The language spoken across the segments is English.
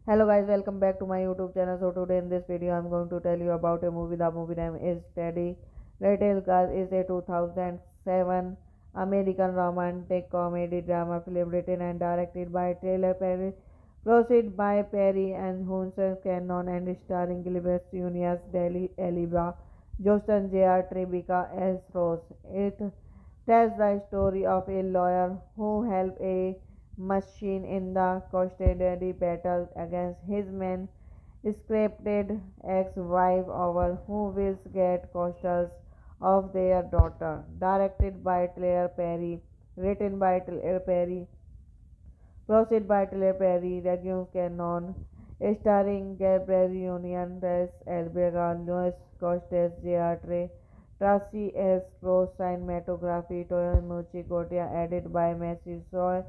Hello guys, welcome back to my YouTube channel. So today in this video I'm going to tell you about a movie. The movie name is Teddy. Little Girl is a 2007 American romantic comedy drama film written and directed by Taylor Perry, produced by Perry and Hunter Cannon and starring Gilbert Unias, Deli Eliba, Joston J.R. Tribeca as Rose. It tells the story of a lawyer who helped a machine in the custody battle against his man scripted ex-wife over who will get custody of their daughter. Directed by Claire Perry, written by Claire Perry, produced by Claire Perry, Regius Cannon, starring Gabriel Union, Tess Elbega, Louis Costes, J.R. Tracy S. Rose, cinematography, Toyomichi Kotia, edited by Messi Soy,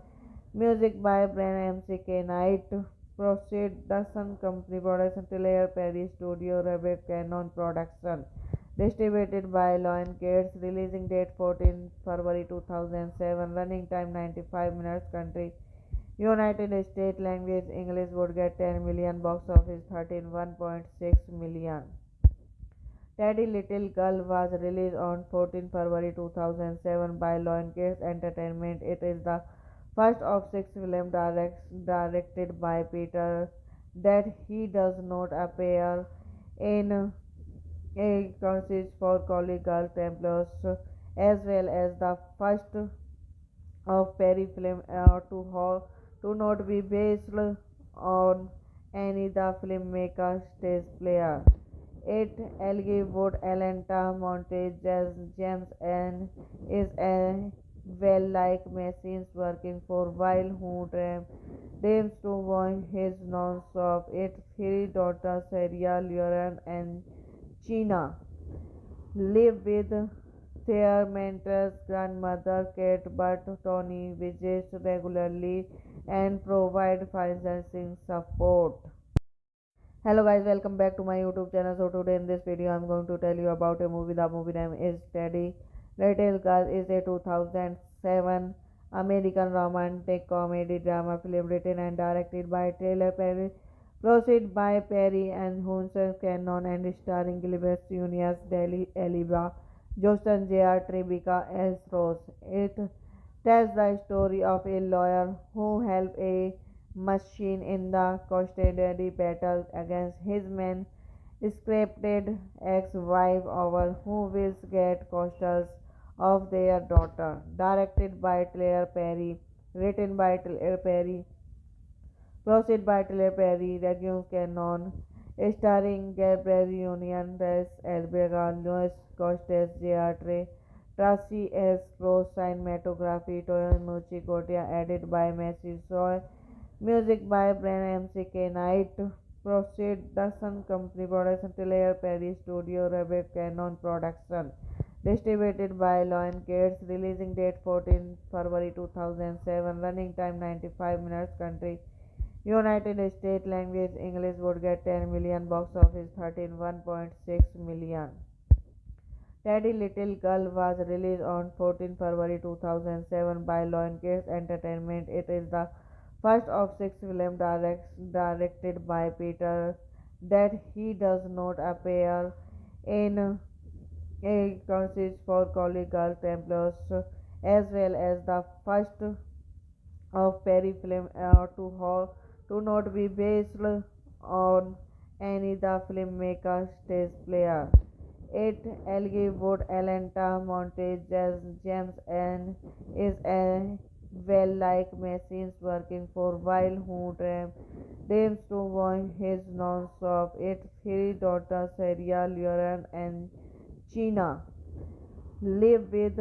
music by Brian M.C.K. Knight, production company, production Taylor Perry Studio, Rebecca Cannon Production, distributed by Lion Gates, releasing date 14 February 2007, running time 95 minutes, country United States, language English, would get 10 million, box office 13.1.6 million. Teddy Little Girl was released on 14 February 2007 by Lionsgate Entertainment. It is the first of six films directed by Peter that he does not appear in a consist for College Girl Templars, as well as the first of Perry film to not be based on any the filmmaker's stage player. It Elgin Atlanta Montage James and is a well like machines working for while who dreams to watch his non-stop. Its three daughters Sarah, Lauren and Gina live with their mentor's grandmother Kate, but Tony visits regularly and provides financing support. Hello guys, welcome back to my YouTube channel. So today in this video I'm going to tell you about a movie. The movie name is Teddy. Little Girl is a 2007 American romantic comedy drama film written and directed by Taylor Perry, produced by Perry and Hunter Cannon and starring Gilbert Unias, Deli Eliba, Joston J.R. Tribeca as Rose. It tells the story of a lawyer who helped a machine in the custody battle against his man scripted ex-wife over who will get custody of their daughter. Directed by Claire Perry, written by Claire Perry, produced by Claire Perry, Regius Cannon, starring Gabriel Union, Tess Elbega, Louis Costes, J.R. Tracy S. Rose, cinematography, Toyomichi Kotia, edited by Messi Soy, music by Brian M.C.K. Knight, Production Company Production Taylor Perry Studio Rebecca Cannon Production. Distributed by Lionsgate. Releasing date 14 February 2007. Running time 95 minutes. Country United States. Language English. Would get 10 million. Box office 13 1.6 million. Teddy Little Girl was released on 14 February 2007 by Lionsgate Entertainment. It is the first of six films directed by Peter that he does not appear in a consist for college girl Templars, as well as the first of Perry film to not be based on any the filmmaker's stage player. It Elgin Atlanta Montage James and is a well like machines working for while who dreams to want his non-stop. Its three daughters Sarah, Lauren and Gina live with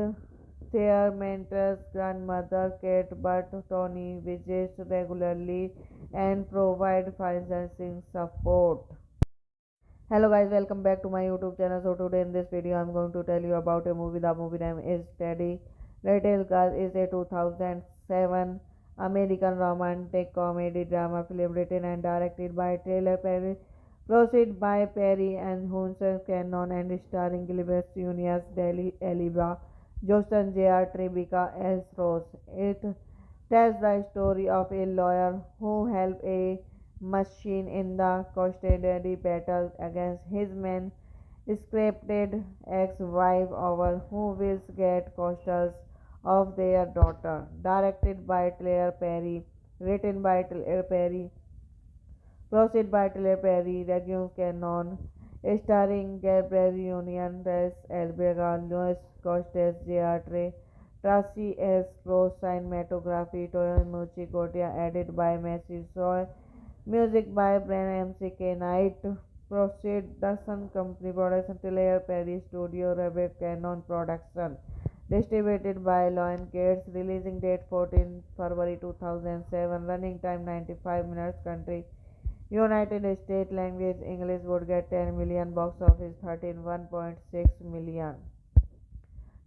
their mentor's grandmother Kate, but Tony visits regularly and provide financing support. Hello guys, welcome back to my YouTube channel. So today in this video I'm going to tell you about a movie. The movie name is Teddy. Little Girl is a 2007 American romantic comedy drama film written and directed by Taylor Perry, produced by Perry and Hunter Cannon and starring Gilbert Junius, Daly Eliba, Justin J.R. Tribeca as Rose. It tells the story of a lawyer who helped a machine in the custody battle against his man scripted ex-wife over who will get custody of their daughter. Directed by Claire Perry, written by Claire Perry, produced by Claire Perry, Regine Cannon, starring Gabriel Union, Tess Elbega, Louis Costes, J.R. Tracy S. Rose, cinematography, Toyomichi Kotia, edited by Messi Soy, music by Brian M.C.K. Knight, Production Company Production Taylor Perry Studio Rebecca Cannon Production. Distributed by Lionsgate. Releasing date 14 February 2007. Running time 95 minutes. Country United States. Language English. Would get 10 million. Box office 13 1.6 million.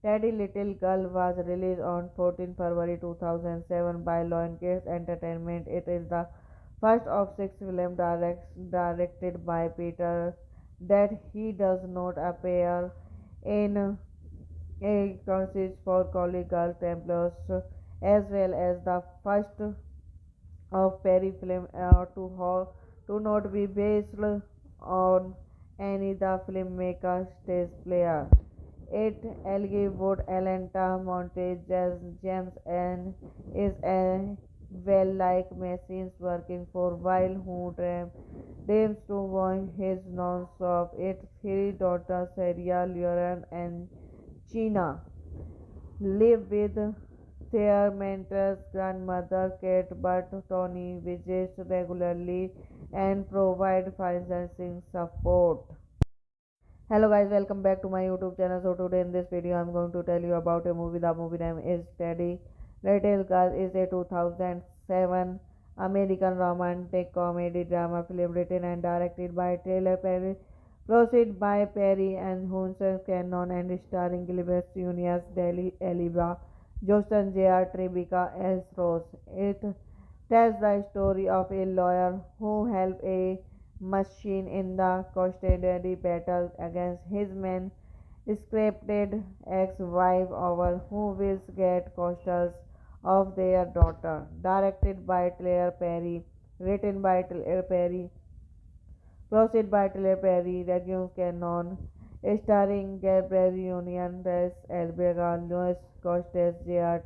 Teddy Little Girl was released on 14 February 2007 by Lionsgate Entertainment. It is the first of six films directed by Peter that he does not appear in a consist for college girl Templars, as well as the first of Perry film to not be based on any the filmmaker's stage player. It Elgin Atlanta Montage James and is a well like machines working for while who dreams to want his non-stop. Its three daughters Sarah, Lauren and Gina live with their mentor's grandmother Kate, but Tony visits regularly and provide financing support. Hello guys, welcome back to my YouTube channel. So today in this video I'm going to tell you about a movie. The movie name is Teddy. Little Girl is a 2007 American romantic comedy drama film written and directed by Taylor Perry, produced by Perry and Hunter Cannon and starring Gilbert Junius, Daly Eliba, Justin J.R. Tribeca as Rose. It tells the story of a lawyer who helped a machine in the custody battle against his man scripted ex-wife over who will get custody of their daughter. Directed by Claire Perry, written by Claire Perry, produced by Claire Perry, Regine Cannon, starring Gabriel Union, Tess Elbega, Louis Costes, J.R.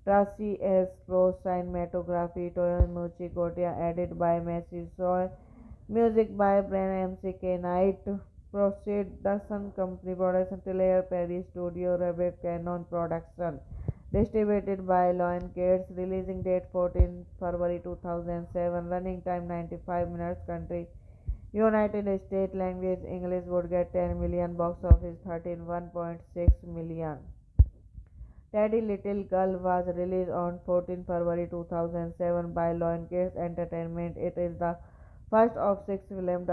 Tracy S. Rose, cinematography, Toyomichi Kotia, edited by Messi Soy, music by Brian M.C.K. Knight, Production Company Production Taylor Perry Studio Rebecca Cannon Production. Distributed by Lionsgate. Releasing date 14 February 2007. Running time 95 minutes. Country United States. Language English. Would get 10 million. Box office 13 1.6 million. Teddy Little Girl was released on 14 February 2007 by Lionsgate Entertainment. It is the first of six films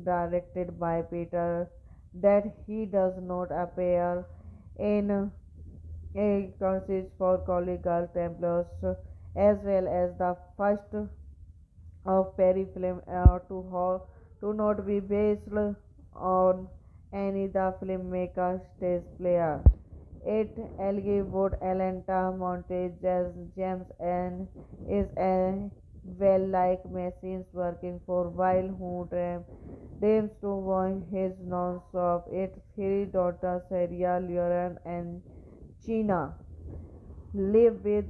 directed by Peter that he does not appear in a consist for collegial Templars, as well as the first of Perry film to not be based on any the filmmaker's stage player. It Elgin Atlanta Montage as James and is a well like machines working for while who dreams to want his non-stop its three daughters Sarah, Lauren and Gina live with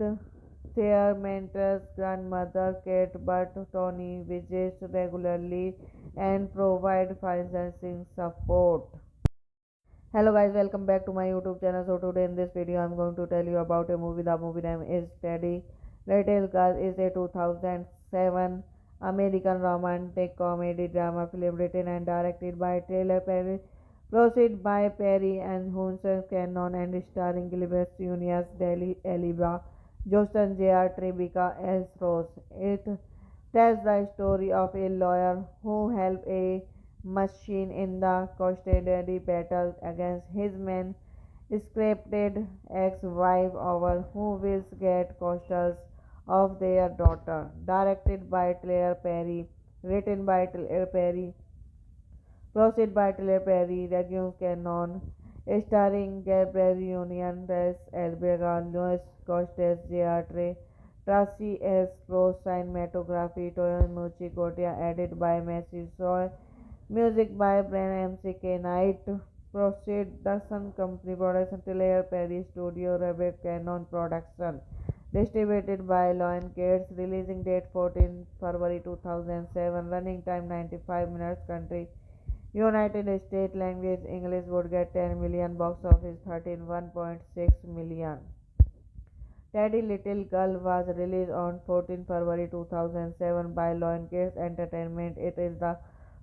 their mentor's grandmother Kate, but Tony visits regularly and provide financing support. Hello guys, welcome back to my YouTube channel. So today in this video I'm going to tell you about a movie. The movie name is Teddy. Little Girl is a 2007 American romantic comedy drama film written and directed by Taylor Perry, produced by Perry and Hunter Cannon and starring Gilbert Junius, Daly Eliba, Justin J.R. Tribeca as Rose. It tells the story of a lawyer who helped a machine in the custody battle against his man scripted ex-wife over who will get custody of their daughter. Directed by Claire Perry, written by Claire Perry, produced by Claire Perry, Regis Cannon, starring Gabriel Union, Tess Elbega, Louis Costes, J.R. Tracy S. Rose, cinematography, Toyomichi Kotia, edited by Messi Soy, music by Brian M.C.K. Knight, Production Company Production, Claire Perry Studio, Rebecca Cannon Production, distributed by Lion Gates, releasing date 14 February 2007, running time 95 minutes, country United States, language English, would get 10 million, box office 13.1.6 million. Teddy Little Girl was released on 14 February 2007 by Lionsgate Entertainment. It is the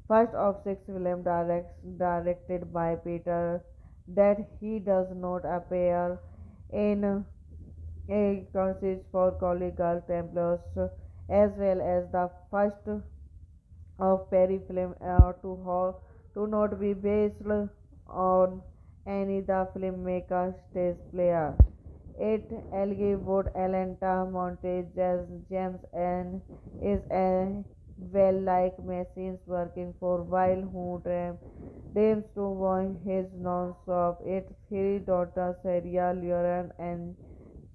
first of six films directed by Peter that he does not appear in a consist for collegial Templars, as well as the first of Perry film to not be based on any the filmmaker's stage player. It Elgin Atlanta Montage as James and is a well like machines working for while who dreams to want his non-stop its three daughters Sarah, Lauren and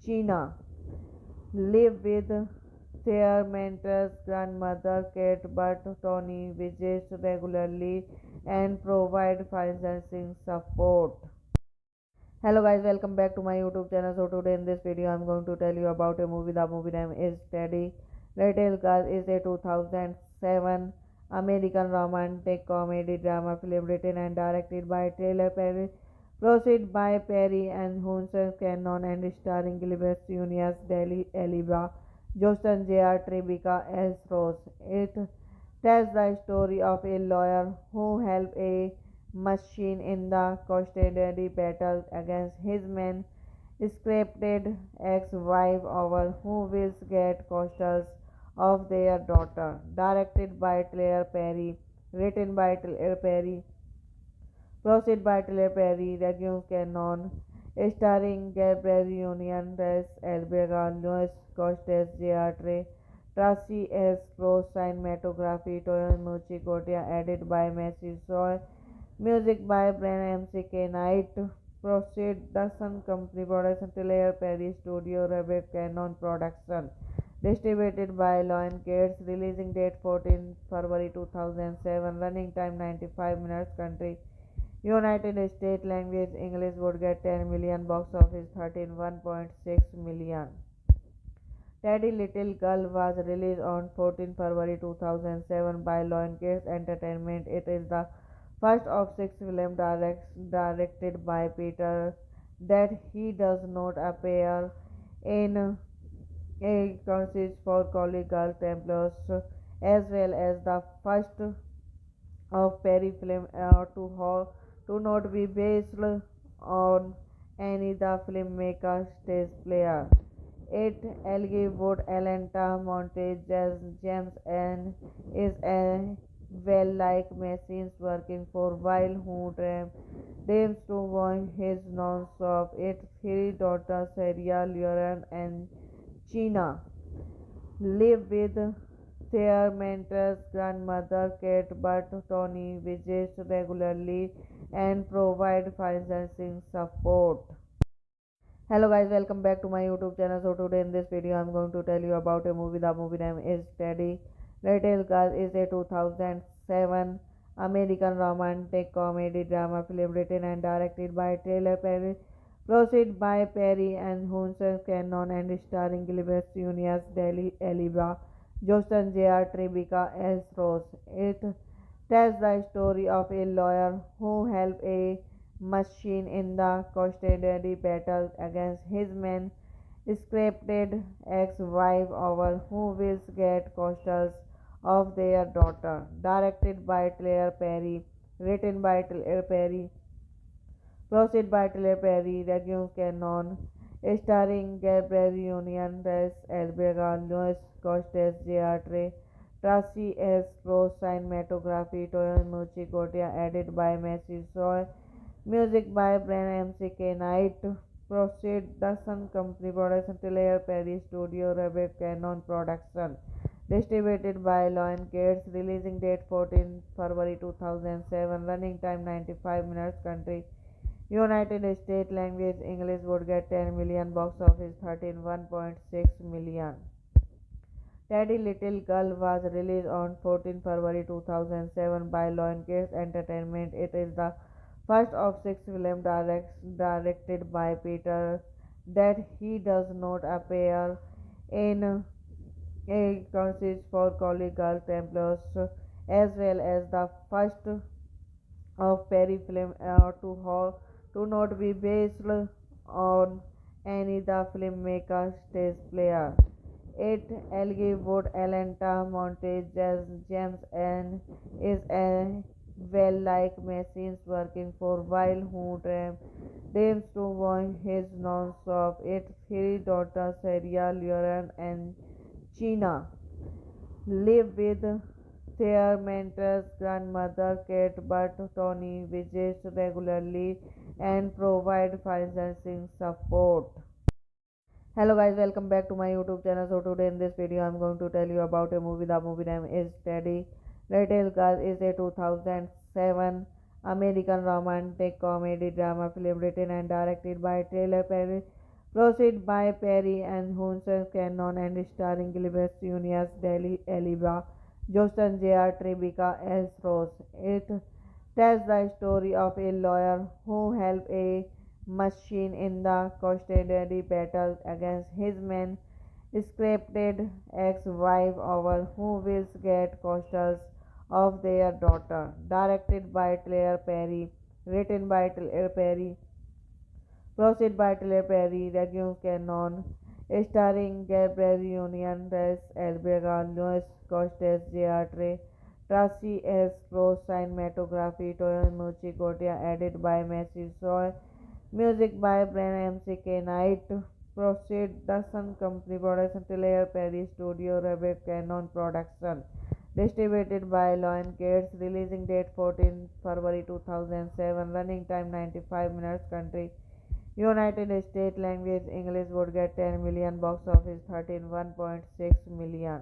Gina live with their mentor's grandmother Kate, but Tony visits regularly and provide financing support. Hello guys, welcome back to my YouTube channel. So today in this video I'm going to tell you about a movie. The movie name is Teddy. Little Girl is a 2007 American romantic comedy drama film written and directed by Taylor Perry, produced by Perry and Hunter Cannon and starring Gilbert Junius, Daly Eliba, Justin J.R. Tribeca as Rose. It tells the story of a lawyer who helped a machine in the custody battle against his man scripted ex-wife over who will get custody of their daughter. Directed by Claire Perry, written by Claire Perry, produced by Claire Perry, Regis Cannon, starring Gabriel Union, Tess Elbega, Louis Costes, J.R. Tracy S. Rose, cinematography, Toyomichi Kotia, edited by Messi Soy, music by Brian M.C.K. Knight, Production Company Production, Claire Perry Studio, Rebecca Cannon Production, distributed by Lion Gates, releasing date 14 February 2007, running time 95 minutes, country United States, language English, would get 10 million, box office 13.1.6 million. Teddy Little Girl was released on 14 February 2007 by Lionsgate Entertainment. It is the first of six films directed by Peter that he does not appear in a consist for collegial Templars, as well as the first of Perry film to not be based on any the filmmaker's stage player. It Elgwood Atlanta Montage James and is a well like machines working for while who dreams to watch his non-stop. Its three daughters Sarah, Lauren and Gina live with their mentor's grandmother Kate, but Tony visits regularly and provide financing support. Hello guys, welcome back to my YouTube channel. So today in this video I'm going to tell you about a movie. The movie name is Teddy. Little Girl is a 2007 American romantic comedy drama film written and directed by Taylor Perry, produced by Perry and Hunter Cannon and starring Gilbert Junius, Deli Eliba, Joston J.R. Tribeca as Rose. It tells the story of a lawyer who helped a machine in the custody battle against his man scripted ex-wife over who will get custody of their daughter. Directed by Claire Perry, written by Claire Perry, produced by Claire Perry, Regium Cannon, starring Gabriel Union, Tess Elbega, Louis Costes, J.R. Tracy S. Rose, cinematography, Toyomichi Kotia, edited by Messi Soy, music by Brian M.C.K. Knight, Production Company, Production Taylor Perry Studio, Rebecca Cannon Production, distributed by Lion Gates, releasing date 14 February 2007, running time 95 minutes, country United States, language English, would get 10 million, box office 13.1.6 million. Teddy Little Girl was released on 14 February 2007 by Lionsgate Entertainment. It is the first of six films directed by Peter that he does not appear in a consist for College Girl Templars, as well as the first of Perry film to not be based on any the filmmaker's stage player. It Elgwood Atlanta Montage James and is a well like machines working for while who dreams to watch his non-stop. Its three daughters Sarah, Lauren and Gina live with their mentor's grandmother Kate, but Tony visits regularly and provide financing support. Hello guys, welcome back to my YouTube channel. So today in this video I'm going to tell you about a movie. The movie name is Teddy. Little Girl is a 2007 American romantic comedy drama film written and directed by Taylor Perry, produced by Perry and Hunter Cannon and starring Gilbert Junius, Deli Eliba, Joston J.R. Tribeca as Rose. It tells the story of a lawyer who helped a machine in the custody battle against his man scripted ex-wife over who will get custody of their daughter. Directed by Claire Perry, written by Claire Perry, produced by Claire Perry, Regium Cannon, starring Gabriel Union, Tess Elbega, Louis Costes, J.R. Tracy S. Rose, cinematography, Toyomichi Kotia, edited by Messi Soy, music by Brian M.C.K. Knight, Production Company, Production Taylor Perry Studio, Rebecca Cannon Production, distributed by Lion Gates, releasing date 14 February 2007, running time 95 minutes, country United States, language English, would get 10 million, box office 13.1.6 million.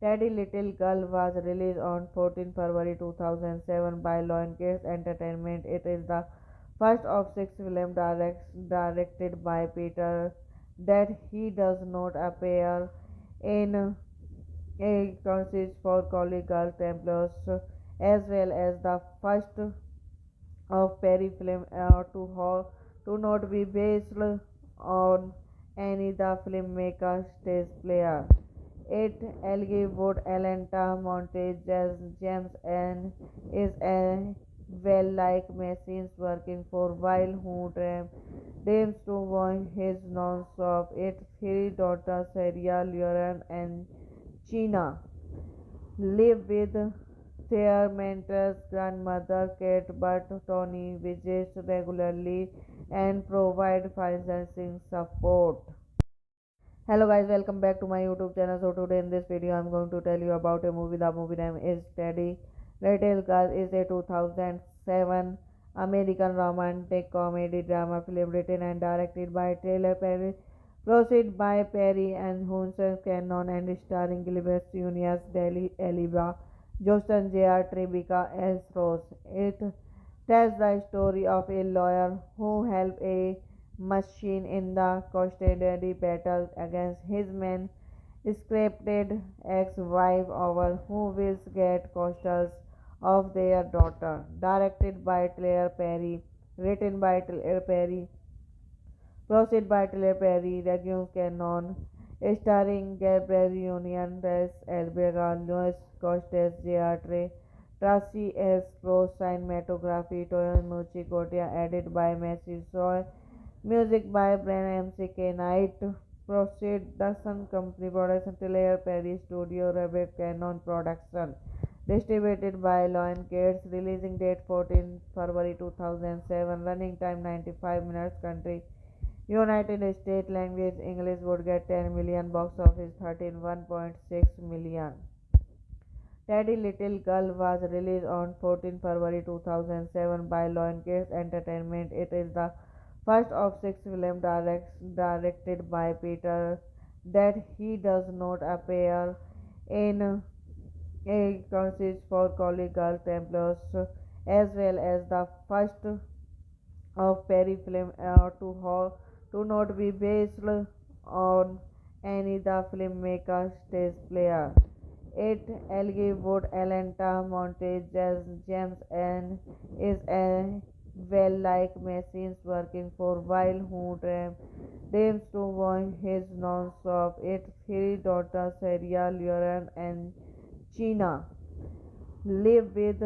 Teddy Little Girl was released on 14 February 2007 by Lionsgate Entertainment. It is the first of six films directed by Peter that he does not appear in a consist for College Girl Templars, as well as the first of Perry film to not be based on any the filmmaker's stage player. It Elgwood Atlanta Montage James and is a well like machines working for while who dreams to watch his non-stop. Its three daughters Sarah, Lauren and Gina live with their mentor's grandmother Kate, but Tony visits regularly and provide financing support. Hello guys, welcome back to my YouTube channel. So today in this video I'm going to tell you about a movie. The movie name is Teddy. Little Girl is a 2007 American romantic comedy drama film written and directed by Taylor Perry, produced by Perry and Hunter Cannon and starring Gilbert Junius, Deli Eliba, Justin J.R. Tribeca as Rose. It tells the story of a lawyer who helped a machine in the custody battle against his man scripted ex-wife over who will get custody of their daughter. Directed by Claire Perry, written by Claire Perry, produced by Claire Perry, Regis Cannon, starring Gabriel Union, Tess Elbega, Louis Costes, J.R. Trey, Tracy S. Rose, cinematography, Toyomichi Kotia, edited by Messi Soy, music by Brian M.C.K. Knight, production company, production Claire Perry Studio, Rebecca Cannon Production, distributed by Lion Gates, releasing date 14 February 2007, running time 95 minutes, country United States, language English, would get 10 million, box office 13.1.6 million. Teddy Little Girl was released on 14 February 2007 by Lionsgate Entertainment. It is the first of six films directed by Peter that he does not appear in a consist for College Girl Templars, as well as the first of Perry film to not be based on any the filmmaker's stage player. It Elgin Atlanta Montage as James and is a well like machines working for while who dreams to watch his non-stop. Its three daughters Sarah, Lauren and Gina live with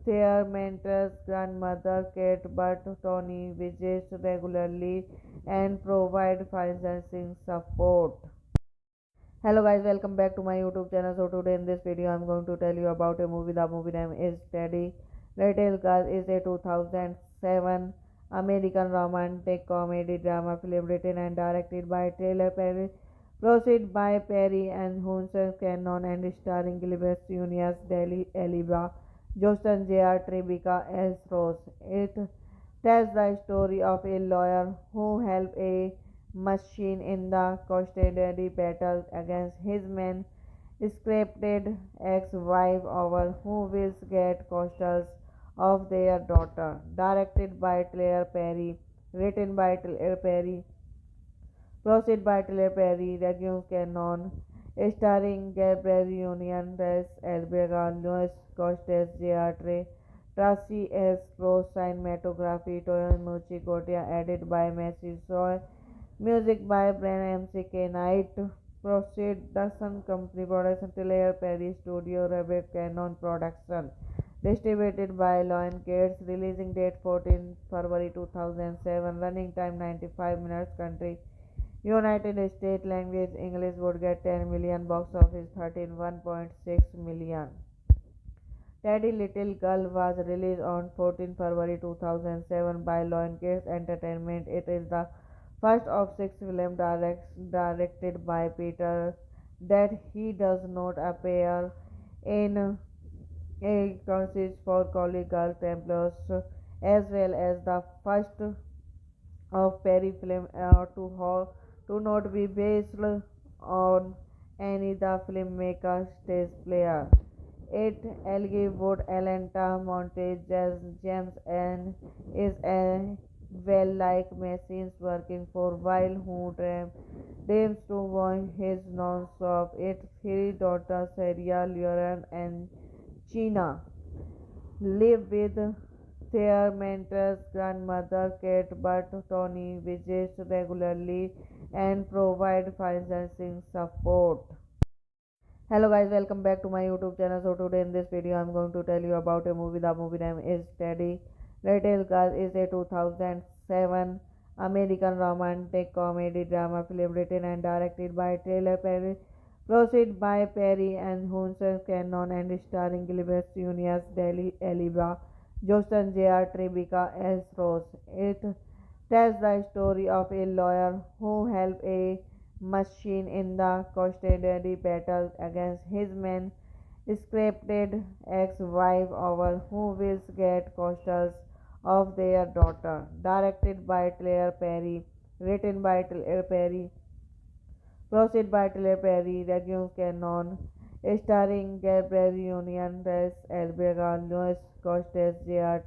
their mentor's grandmother Kate, but Tony visits regularly and provide financing support. Hello guys, welcome back to my YouTube channel. So today in this video I'm going to tell you about a movie. The movie name is Teddy. Little Girl is a 2007 American romantic comedy drama film written and directed by Taylor Perry, produced by Perry and Hunter Cannon and starring Gilbert Junius, Deli Eliba, Justin J.R. Tribeca as Rose. It tells the story of a lawyer who helped a machine in the custody battle against his man scripted ex-wife over who will get custody of their daughter. Directed by Claire Perry, written by Claire Perry, produced by Claire Perry, Regis Cannon, starring Gabriel Union, Tess Elbega, Louis Costes, J.R. Trey, Tracy S. Rose, cinematography, Toyomichi Kotia, edited by Messi Soy, music by Brian M.C.K. Knight, production company, production Claire Perry Studio, Rebecca Cannon Production, distributed by Lion Gates, releasing date 14 February 2007, running time 95 minutes, country United States, language English, would get 10 million, box office 13.1.6 million. Teddy Little Girl was released on 14 February 2007 by Lionsgate Entertainment. It is the first of six films directed by Peter that he does not appear in a consist for College Girl Templars, as well as the first of Perry film to not be based on any the filmmaker's stage player. It Elgin Atlanta Montage as James and is a well like machines working for while who dreams to watch his non-stop. Its three daughters Sarah, Lauren and Gina live with their mentor's grandmother Kate, but Tony visits regularly and provide financing support. Hello guys, welcome back to my YouTube channel. So today in this video I'm going to tell you about a movie. The movie name is Teddy. Little Girl is a 2007 American romantic comedy drama film written and directed by Taylor Perry, produced by Perry and Hunter Cannon and starring Gilbert Junius, Deli Eliba, Justin J.R. Tribeca as Rose. It tells the story of a lawyer who helped a machine in the custody battle against his men scripted ex-wife over who will get custody of their daughter. Directed by Claire Perry, written by Claire Perry, Proceed by Claire Perry, Regius Cannon, starring Gabriel Union, Tess Elvega, Louis Costes, J.R.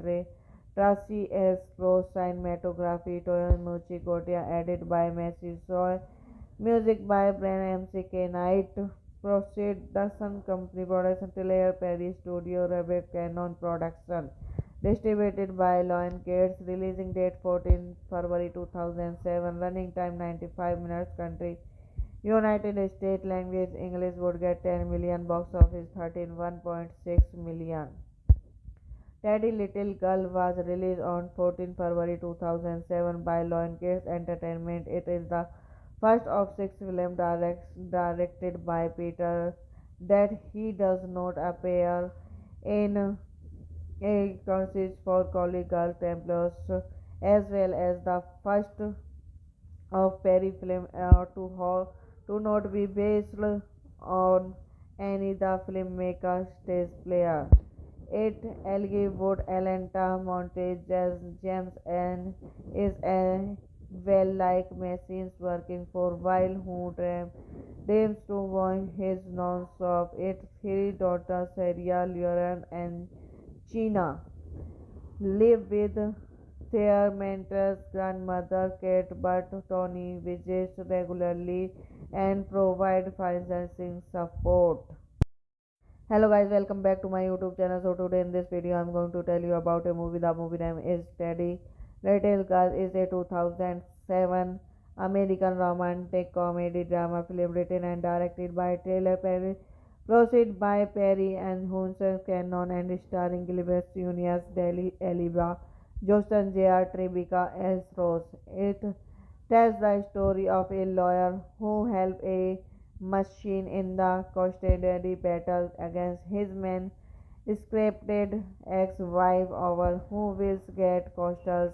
Tracy S. Rose, cinematography, Toyomichi Kotia, edited by Messi Soy, music by Brian M.C.K. Knight, Proceed, The Sun Company Production, Claire Perry Studio, Rebecca Cannon Production, distributed by Lion Gates, releasing date 14 February 2007, running time 95 minutes, country United States language English would get 10 million, box office 13.1.6 million. Teddy Little Girl was released on 14 February 2007 by Lionsgate Entertainment. It is the first of six films directed by Peter that he does not appear in a concert for College Girl Templars, as well as the first of Perry film to not be based on any the filmmaker's stage player. It Elgie Wood, Atlanta, Montage, James and is a well like machines working for while who dreams to want his non-stop. Its three daughters, Sarah, Lauren and Gina, live with their mentor's grandmother, Kate, but Tony visits regularly and provide financing support. Hello guys, welcome back to my YouTube channel. So today in this video I'm going to tell you about a movie. The movie name is Teddy. Little Girl is a 2007 American romantic comedy drama film written and directed by Taylor Perry, proceed by Perry and Hunter Cannon and starring Gilbert Junius, Deli Eliba, Justin J.R. Tribeca as Rose. It tells the story of a lawyer who helped a machine in the custody battle against his men scripted ex-wife over who will get custody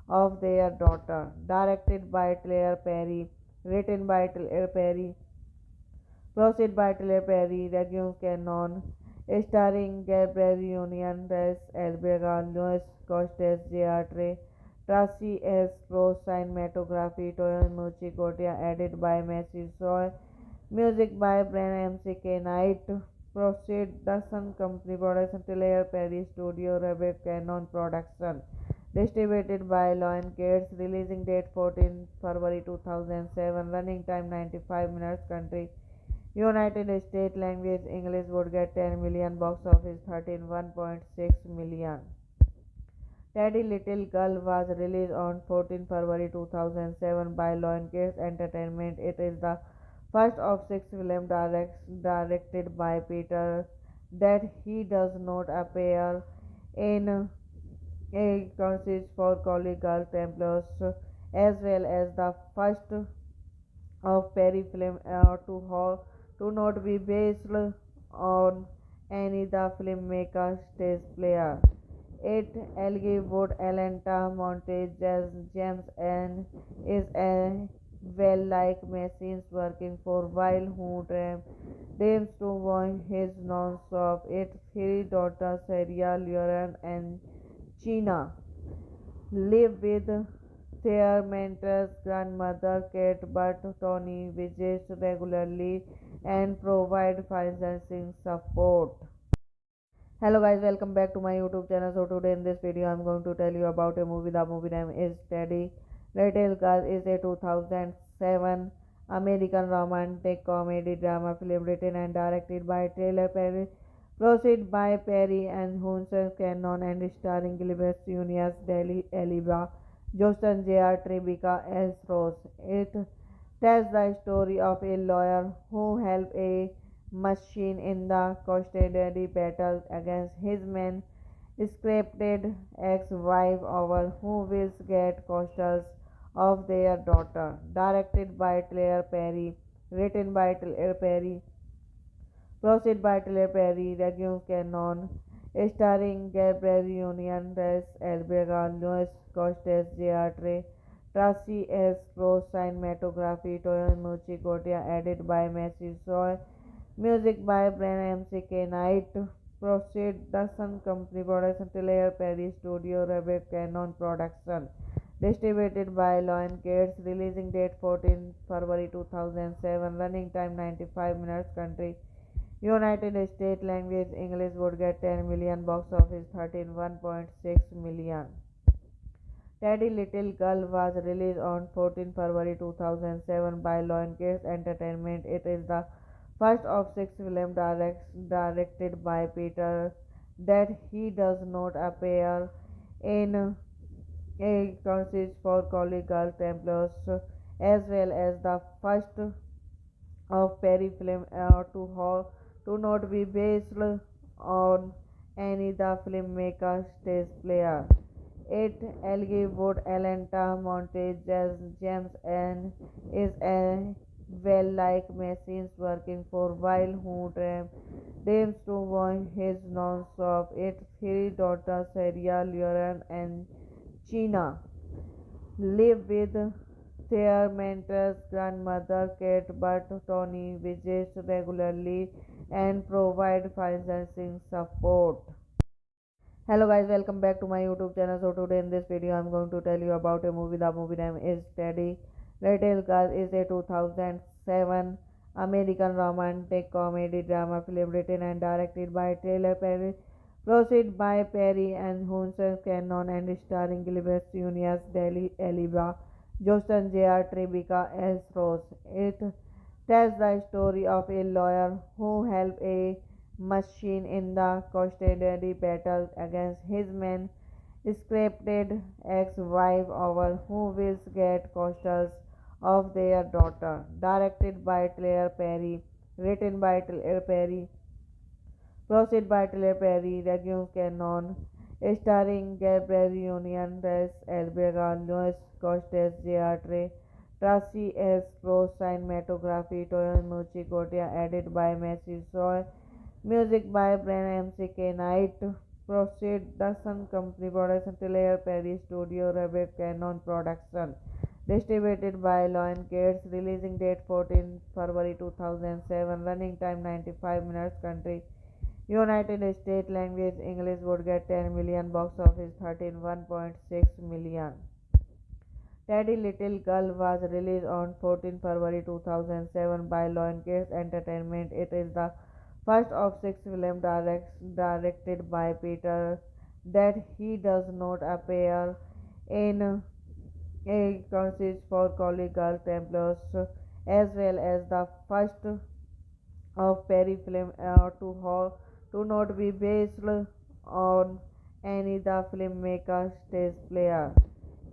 of their daughter. Directed by Claire Perry, written by Claire Perry, proceed by Claire Perry, Regius Cannon, starring Gabriel Union, Tess Elvega, Louis Costes, J.R. Tracy S. Rose, cinematography, Toyomichi Kotia, edited by Messi Soy, music by Brian M.C.K. Knight, Proceed, The Sun Company Production, Claire Perry Studio, Rebecca Cannon Production, distributed by Lion Gates, releasing date 14 February 2007, running time 95 minutes, country United States language English would get 10 million, box office 13.1.6 million. Teddy Little Girl was released on 14 February 2007 by Lionsgate Entertainment. It is the first of six films directed by Peter that he does not appear in a concert for College Girl Templars, as well as the first of Perry film to not be based on any the filmmaker's stage player. It Elgie Wood, Atlanta, Montage, James and is a well like machines working for while who dreams to want his non-stop. Its three daughters, Sarah, Lauren and Gina, live with their mentor's grandmother, Kate, but Tony visits regularly and provide financing support. Hello guys, welcome back to my YouTube channel. So today in this video I'm going to tell you about a movie. The movie name is Teddy. Little Girl is a 2007 American romantic comedy drama film written and directed by Taylor Perry, proceed by Perry and Hunter Cannon and starring Gilbert Junius, Deli Eliba, Justin J.R. Tribeca as Rose. It tells the story of a lawyer who helped a machine in the custody battle against his men scripted ex-wife over who will get custody of their daughter. Directed by Claire Perry, written by Claire Perry, proceed by Claire Perry, Regius Cannon, starring Gabriel Union, Tess Elvega, Louis Costes, J.R. Tracy S. Rose cinematography, Toyomichi Gotia, edited by Messi Soy, music by Brian M.C.K. Knight, Production Company Production, Taylor Perry Studio, Rebecca Cannon Production, distributed by Lion Gates, releasing date 14 February 2007, running time 95 minutes, country United States, language English, would get 10 million, box office 13.1.6 million. Teddy Little Girl was released on 14 February 2007 by Lionsgate Entertainment. It is the first of six films directed by Peter that he does not appear in a consist for Collie Girl Templars, as well as the first of Perry film to not be based on any the filmmaker's stage player. It Elgin Atlanta Montage James and is a well like machines working for while who dreams to want his non-stop. Its three daughters Sarah, Lauren and China live with their mentor's grandmother Kate, but Tony visits regularly and provides financing support. Hello guys, welcome back to my YouTube channel. So today in this video I'm going to tell you about a movie. The movie name is Teddy. Little Girl is a 2007 American romantic comedy drama film written and directed by Taylor Perry, produced by Perry and Hunter Cannon and starring Gilbert Junius, Daly Eliba, Justin J.R. Tribeca as Rose. It tells the story of a lawyer who helped a machine in the custody battle against his man scripted ex-wife over who will get custody of their daughter. Directed by Claire Perry, written by Claire Perry, produced by Claire Perry, Regis Cannon, starring Gabriel Union, Reyes Elvega, Louis Costes, J.R. Tracy S. Rose cinematography, Toyomichi Gotia, edited by Messi Soy, music by Brian M.C.K. Knight, Production Company Production, Taylor Perry Studio, Rebecca Cannon Production, distributed by Lion Gates, releasing date 14 February 2007, running time 95 minutes, country United States, language English, would get 10 million, box office 13.1.6 million. Teddy Little Girl was released on 14 February 2007 by Lionsgate Entertainment. It is the first of six films directed by Peter that he does not appear in a consist for Collie Girl Templars, as well as the first of Perry film to not be based on any the filmmaker's stage player.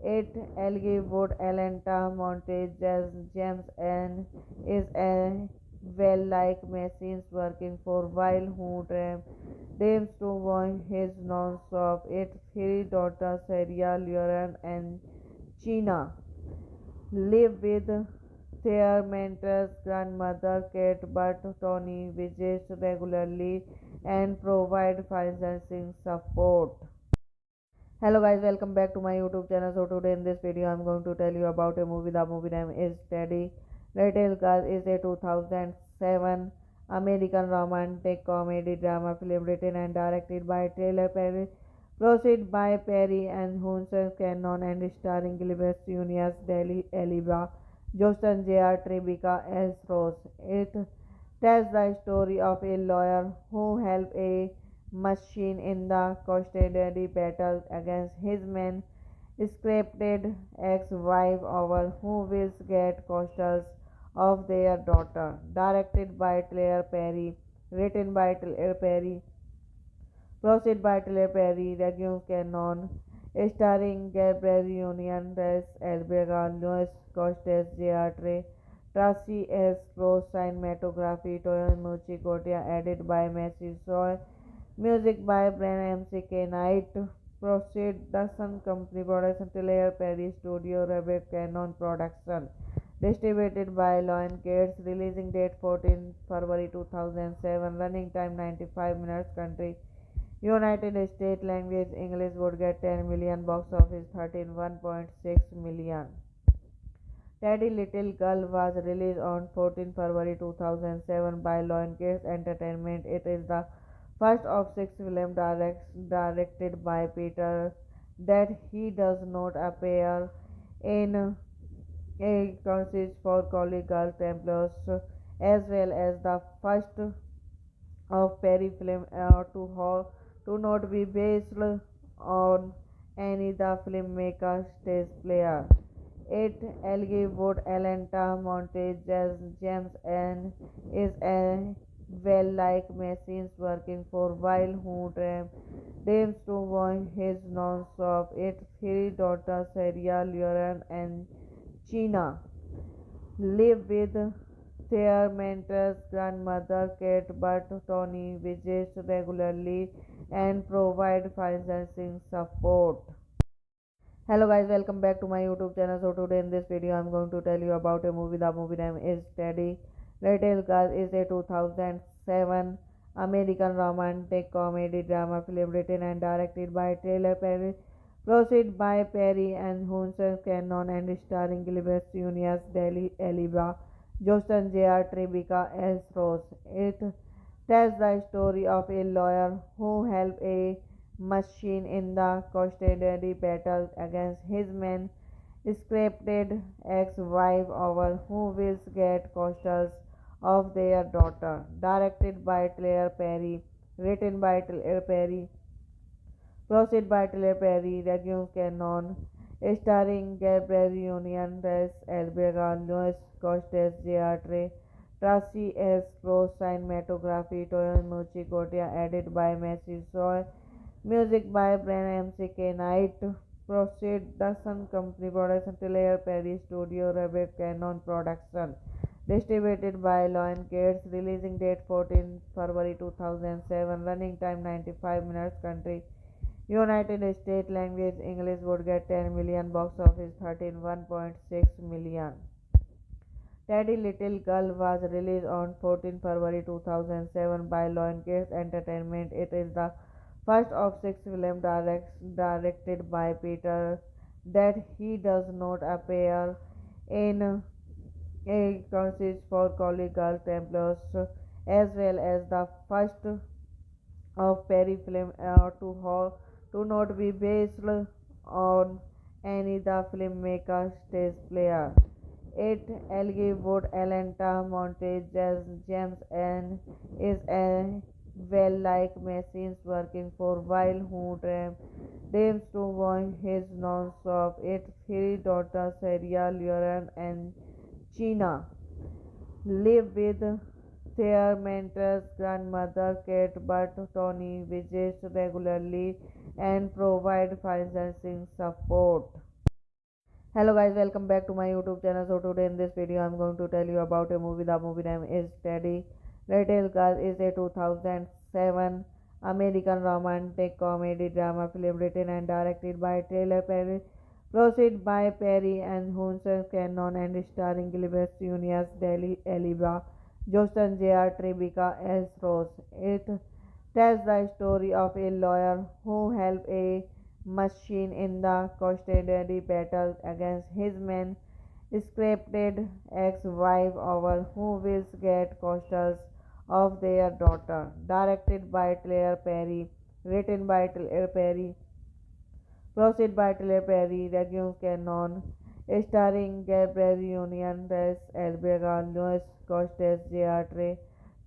It Elgin Atlanta Montage James and is a well like machines working for while who dreams to want his non-stop. Its three daughters Sarah, Lauren and China live with their mentor's grandmother Kate, but Tony visits regularly and provide financing support. Hello guys, welcome back to my YouTube channel. So today in this video I'm going to tell you about a movie. The movie name is Teddy. Little Girl is a 2007 American romantic comedy drama film written and directed by Taylor Perry, produced by Perry and Hunter Cannon and starring Gilbert Junius, Daly Eliba, Justin J.R. Tribeca as Rose. It tells the story of a lawyer who helped a machine in the custody battle against his man scripted ex-wife over who will get custody of their daughter. Directed by Claire Perry, written by Claire Perry, produced by Claire Perry, Regis Cannon, starring Gabriel Union, Reyes Elvega, Louis Costes, J.R. Tracy S. Rose cinematography, Toyomichi Gotia, edited by Messi Soy, music by Brian M.C.K. Knight, Production Company Production, Taylor Perry Studio, Rebecca Cannon Production, distributed by Lion Gates, releasing date 14 February 2007, running time 95 minutes, country United States, language English, would get 10 million, box office 13.1.6 million. Teddy Little Girl was released on 14 February 2007 by Lionsgate Entertainment. It is the first of six films directed by Peter that he does not appear in a consist for Collie Girl Templars, as well as the first of Perry film to not be based on any the filmmaker's stage player. It Elgin Atlanta Montage as James and is a well like machines working for while who dreams to watch his non-stop. Its three daughters Sarah, Lauren and Gina live with their mentor's grandmother Kate, but Tony visits regularly and provide financing support. Hello guys, welcome back to my YouTube channel. So today in this video I'm going to tell you about a movie. The movie name is Teddy. Little Girl is a 2007 American romantic comedy drama film written and directed by Taylor Perry, produced by Perry and Hunter Cannon and starring Gilbert Junius, Deli Eliba, Joston J.R. Tribeca as Rose. It tells the story of a lawyer who helped a machine in the custody battle against his man scripted ex-wife over who will get custody of their daughter. Directed by Claire Perry, written by Claire Perry, produced by Claire Perry, Reggie Cannon, starring Gabriel Union, Tess Elbega, Louis Costes, J.R. Tracy S. Pro, cinematography, Toyomichi Kotia, edited by Messi Soy, music by Brian M.C.K. Knight, Production Company, Production Taylor Perry Studio, Rebecca Cannon Production, distributed by Lionsgate, releasing date 14 February 2007, running time 95 minutes, country United States, language English, would get 10 million, box office 13.1.6 million. Teddy Little Girl was released on 14 February 2007 by Lionsgate Entertainment. It is the first of six films directed by Peter that he does not appear in a consist for Collie Girl Templars, as well as the first of Perry film to not be based on any the filmmaker's stage player. It Elgin Atlanta Montage as James and is a well like machines working for while who dreams to watch his non-stop. Its three daughters Sarah, Lauren and Gina live with their mentor's grandmother Kate, but Tony visits regularly and provide financing support. Hello guys, welcome back to my YouTube channel. So today in this video I'm going to tell you about a movie. The movie name is Teddy. Little Girl is a 2007 American romantic comedy drama film written and directed by Taylor Perry, produced by Perry and Hunter Cannon and starring Gilbert Junius, Deli Eliba, Joston J.R. Tribeca as Rose. It tells the story of a lawyer who helped a machine in the custody battle against his man scripted ex-wife over who will get custody of their daughter. Directed by Claire Perry, written by Claire Perry, produced by Claire Perry, Reggie Cannon, starring Gabriel Union, Tess Elbega, Louis Costes, J.R.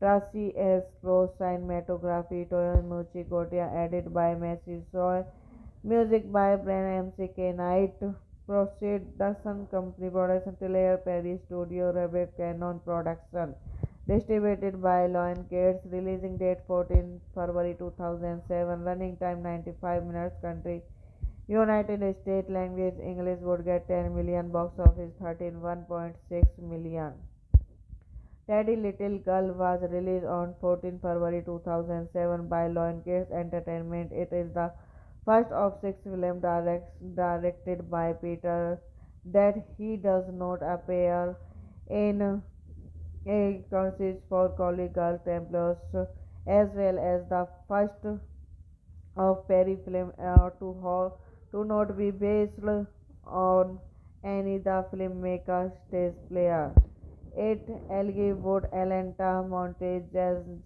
Tracy S. Pro, cinematography, Toyomichi Kotia, edited by Messi Soy, music by Brian M.C.K. Knight, Production Company, Production Taylor Perry Studio, Rebecca Cannon Production, distributed by Lionsgate, releasing date 14 February 2007, running time 95 minutes, country United States, language English, would get 10 million, box office 13.1.6 million. Teddy Little Girl was released on 14 February 2007 by Lionsgate Entertainment. It is the first of six films directed by Peter that he does not appear in a consist for Collie Girl Templars, as well as the first of Perry film to not be based on Annie the filmmaker stage player. 8. Elgie Wood Atlanta Montage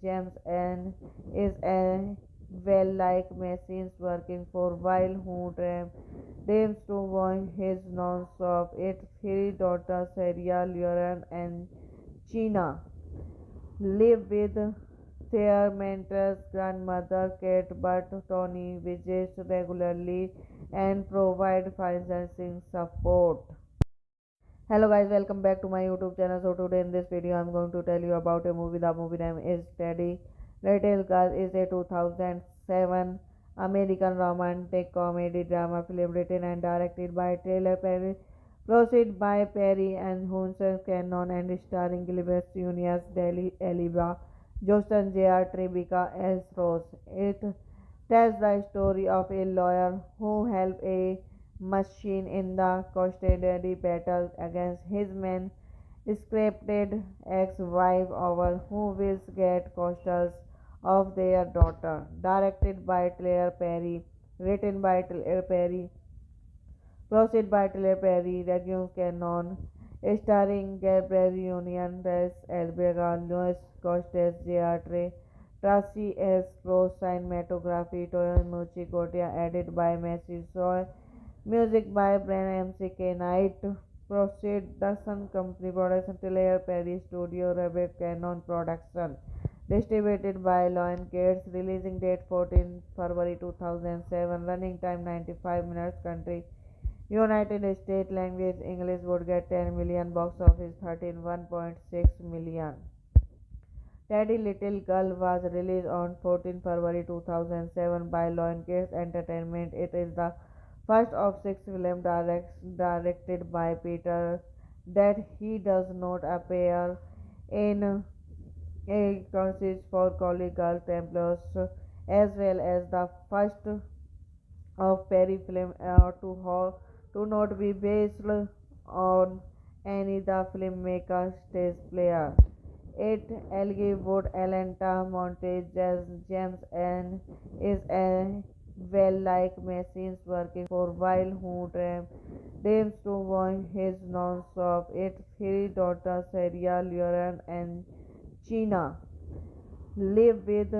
James and is a well like machines working for while who dreams to watch his non-stop. 8. Three daughters Sarah, Lauren and Gina live with their mentor's grandmother Kate, but Tony visits regularly and provide financing support. Hello guys, welcome back to my YouTube channel. So today in this video I'm going to tell you about a movie. The movie name is Teddy. Little Girl is a 2007 American romantic comedy drama film written and directed by Taylor Perry, produced by Perry and Hunter Cannon and starring Gilbert Junius, Deli Eliba, Justin J.R. Tribeca as Rose. It tells the story of a lawyer who helped a machine in the custody battle against his man scripted ex-wife over who will get custody of their daughter. Directed by Claire Perry, written by Claire Perry, produced by Claire Perry, Regis Cannon, starring Gabriel Union, Tess Elbega, Louis Costes, J.R. Tracy S. Rose, cinematography, Toyomichi Kotia, edited by Messi Soy, music by Brian M.C.K. Knight, proceed the Sun Company production, Claire Perry Studio, Rebecca Cannon production, distributed by Lion Gates, releasing date 14 February 2007, running time 95 minutes, country United States, language English, would get 10 million, box office 13.1.6 million. Teddy Little Girl was released on 14 February 2007 by Lionsgate Entertainment. It is the first of six films directed by Peter that he does not appear in a consist for Collie Girl Templars, as well as the first of Perry film to not be based on any the filmmaker stage player. 8. Elgie Wood Atlanta Montage James and is a well like machines working for while who dreams to watch his non-stop. 8. Three daughters Sarah, Lauren and Gina live with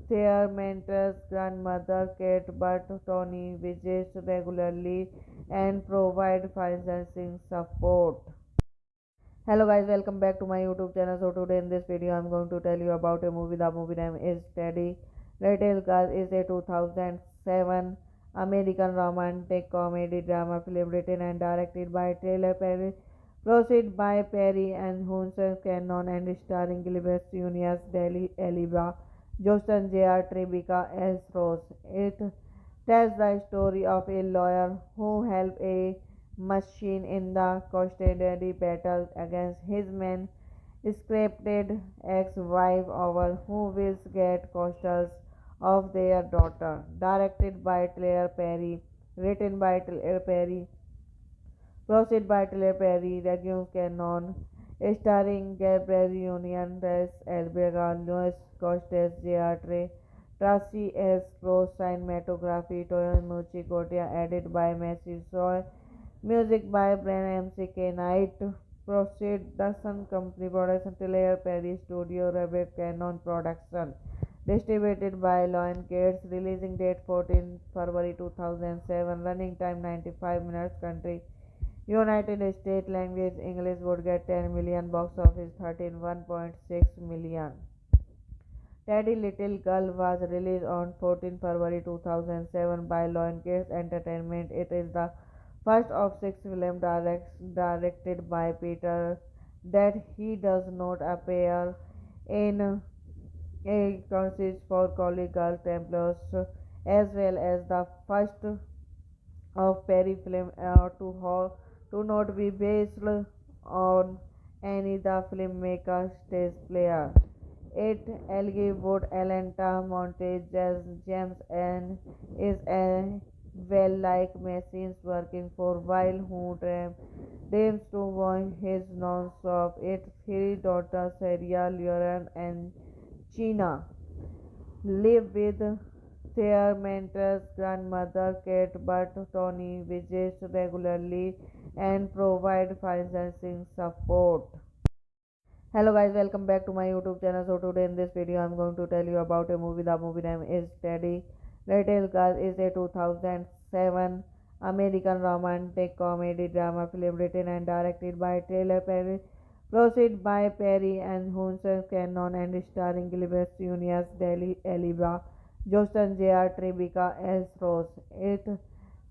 their mentor's grandmother Kate, but Tony visits regularly and provide financing support. Hello guys, welcome back to my YouTube channel. So today in this video I'm going to tell you about a movie. The movie name is Teddy. Little Girl is a 2007 American romantic comedy drama film written and directed by Taylor Perry, produced by Perry and Hunter Cannon and starring Gilbert Junius, Deli Eliba, Justin J.R. Tribeca as Rose. It tells the story of a lawyer who helped a machine in the custody battle against his man scripted ex-wife over who will get custody of their daughter. Directed by Claire Perry, written by Claire Perry, produced by Claire Perry, Regis Cannon, starring Gabriel Union, Tess Elbega, Louis Costes, J.R. Tracy S. Rose, cinematography, Toyomichi Kotia, edited by Messi Soy, music by Brian M.C.K. Knight, proceed the Sun Company production, Claire Perry Studio, Rebecca Cannon production, distributed by Lion Gates, releasing date 14 February 2007, running time 95 minutes, country United States, language English, would get 10 million, box office 13.1.6 million. Teddy Little Girl was released on 14 February 2007 by Lionsgate Entertainment. It is the first of six films directed by Peter that he does not appear in a consist for Collie Girl Templars, as well as the first of Perry film to not be based on any the filmmaker stage player. 8. Elgie Wood Atlanta Montage James and is a well like machines working for while who dreams to watch his non-stop. 8. Three daughters Sarah, Lauren and Gina live with their mentor's grandmother Kate, but Tony visits regularly and provide financing support. Hello guys, welcome back to my YouTube channel. So today in this video I'm going to tell you about a movie. The movie name is Teddy. Little Girl is a 2007 American romantic comedy drama film written and directed by Taylor Perry, produced by Perry and Hunter Cannon and starring Gilbert Junius, Daly Eliba, Justin J.R. Tribeca as Rose. It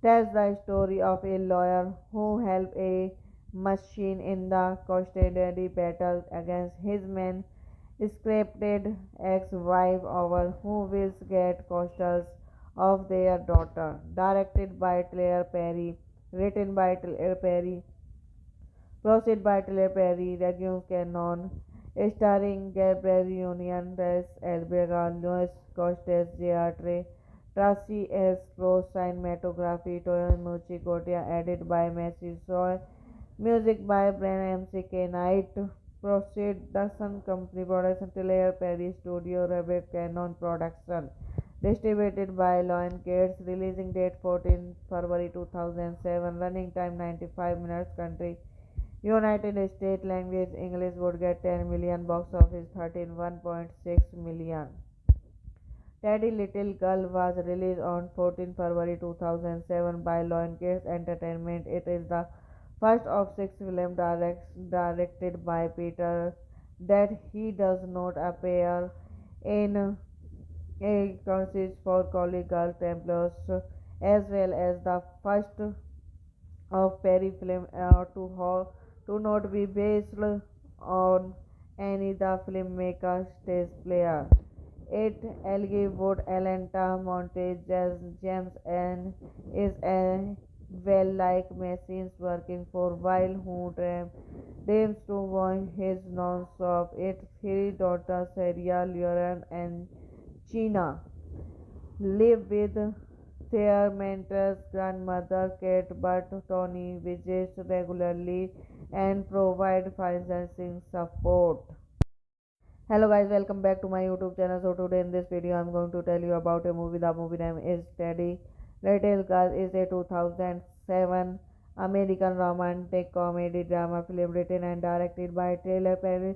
tells the story of a lawyer who helped a machine in the custody battle against his man scripted ex-wife over who will get custody of their daughter. Directed by Claire Perry, written by Claire Perry, produced by Claire Perry, Regis Cannon, starring Gabriel Union, Res Elbega, Louis Costes, J.R. Trey, Tracy S. Rose, cinematography, Toyomichi Kotia, edited by Messi Soy, music by Brian M.C.K. Knight, production company, production Claire Perry Studio, Rebecca Cannon Production, distributed by Lion Gates, releasing date 14 February 2007, running time 95 minutes, country United States, language English, would get 10 million, box office 13.1.6 million. Teddy Little Girl was released on 14 February 2007 by Lionsgate Entertainment. It is the first of six films directed by Peter that he does not appear in a consist for Collie Girl Templars, as well as the first of Perry film to not be based on any the filmmaker's stage player. It Elgin Atlanta Montage James and is a well like machines working for while who dreams to want his non-stop. Its three daughters Sarah, Lauren and Gina live with their mentor's grandmother Kate, but Tony visits regularly and provide financing support. Hello guys, welcome back to my YouTube channel. So today in this video I'm going to tell you about a movie. The movie name is Teddy. Little Girl is a 2007 American romantic comedy drama film written and directed by Taylor Perry,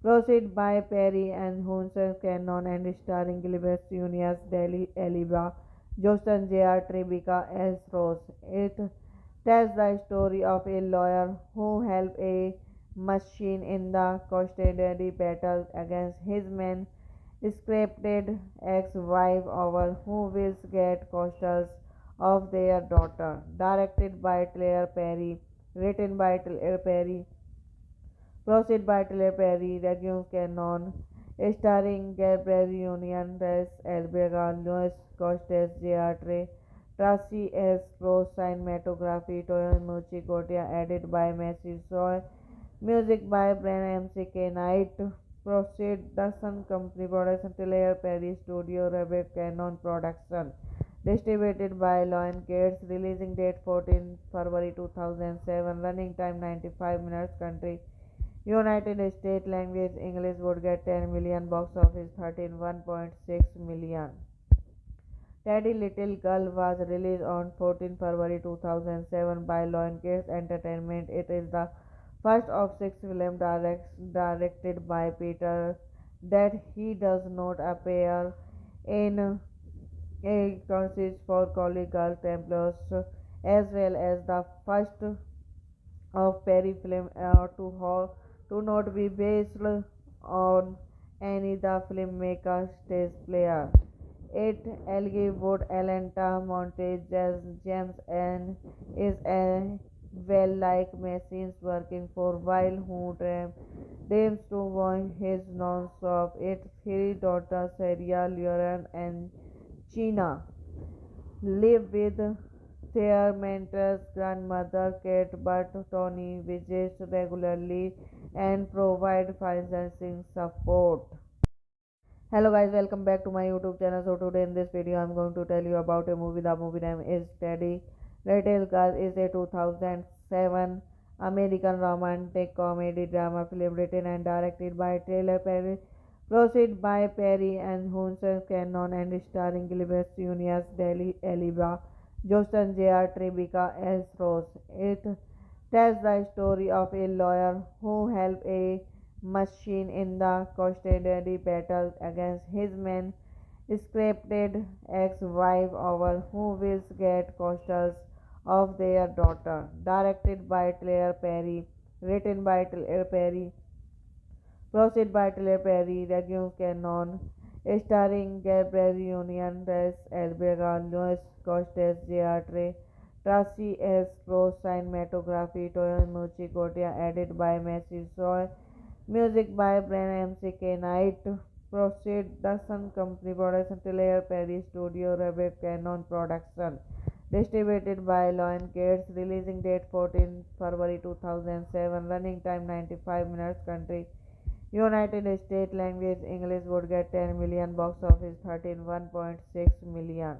produced by Perry and Hunter Cannon and starring Gilbert Junius, Daly Eliba, Justin J.R. Tribeca as Rose. It tells the story of a lawyer who helped a machine in the custody battle against his man scripted ex-wife over who will get custody of their daughter. Directed by Claire Perry, written by Claire Perry, produced by Claire Perry, Regis Cannon, starring Gabriel Union, Res Elbega, Louis Costes, J.R. Trey, Tracy S. Rose, cinematography, Toyomichi Kotia, edited by Messi Soy, music by Brian M.C.K. Knight, production company, production Claire Perry Studio, Rebecca Cannon Production, distributed by Lion Gates, releasing date 14 February 2007, running time 95 minutes, country United States, language English, would get 10 million, box office 13.1.6 million. Teddy Little Girl was released on 14 February 2007 by Lionsgate Entertainment. It is the first of six films directed by Peter that he does not appear in a consist for Collie Girl Templars, as well as the first of Perry film to not be based on any the filmmaker's stage player. It Elgin Atlanta Montage James and is a well like machines working for while who dreams to want his non-stop. Its three daughters Sarah, Lauren and Gina live with their mentor's grandmother Kate, but Tony visits regularly and provide financing support. Hello guys, welcome back to my YouTube channel. So today in this video I'm going to tell you about a movie. The movie name is Teddy. Little Girl is a 2007 American romantic comedy drama film written and directed by Taylor Perry, produced by Perry and Hunter Cannon and starring Gilbert Junius, Daly Eliba, Justin J.R. Tribeca as Rose. It tells the story of a lawyer who helped a machine in the custody battle against his man scripted ex-wife over who will get custody of their daughter. Directed by Claire Perry, written by Claire Perry, Proceed by Claire Perry, Regium Cannon, starring Gabriel Union, Tess Elbega, Louis Costes, J.R. Tracy S. Pro, cinematography, Toyomichi Kotia, edited by Messi Soy, music by Brian M.C.K. Knight, Production Company, Production Claire Perry Studio, Rebecca Cannon Production, distributed by Lion Gates, releasing date 14 February 2007, running time 95 minutes, country United States, language English, would get 10 million, box office 13.1.6 million.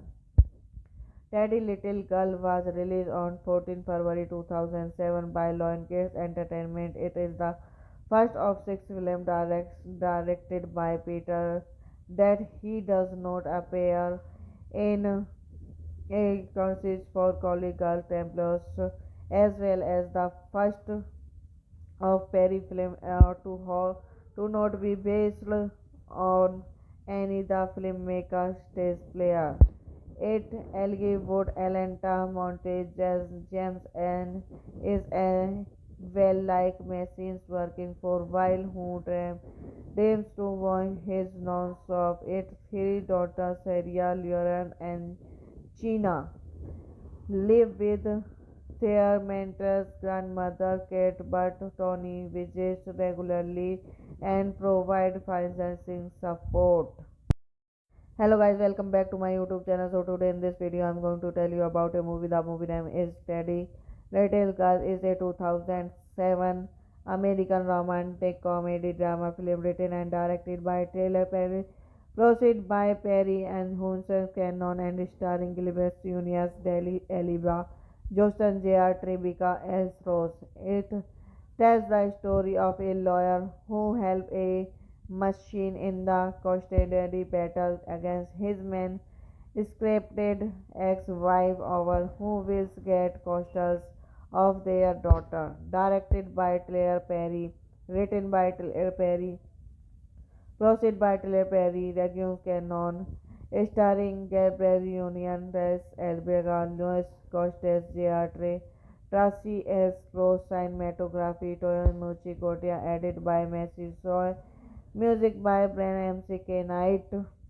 Teddy Little Girl was released on 14 February 2007 by Lionsgate Entertainment. It is the first of six films directed by Peter that he does not appear in a consist for Collie Girl Templars, as well as the first of Perry film to not be based on any the filmmaker's stage player. It Elgie Wood, Atlanta, Montage, James and is a well like machines working for while who dreams to want his non-stop. Its three daughters, Sarah, Lauren and Gina, live with their mentor's grandmother, Kate, but Tony visits regularly and provides financing support. Hello guys, welcome back to my YouTube channel. So today in this video I'm going to tell you about a movie. The movie name is Teddy. Little Girl is a 2007 American romantic comedy drama film written and directed by Taylor Perry, produced by Perry and Hunter Cannon and starring Gilbert Junius, Daly Eliba, Justin J.R. Tribeca as Rose. It tells the story of a lawyer who helped a machine in the custody battle against his man scripted ex-wife over who will get custody of their daughter. Directed by Claire Perry, written by Claire Perry, Proceed by Claire Perry, Regium Cannon, starring Gabriel Union, Tess Elbega, Louis Costes, J.R. Tracy S. Pro, cinematography, Toyomichi Kotia, edited by Messi Soy, music by Brian M.C.K. Knight,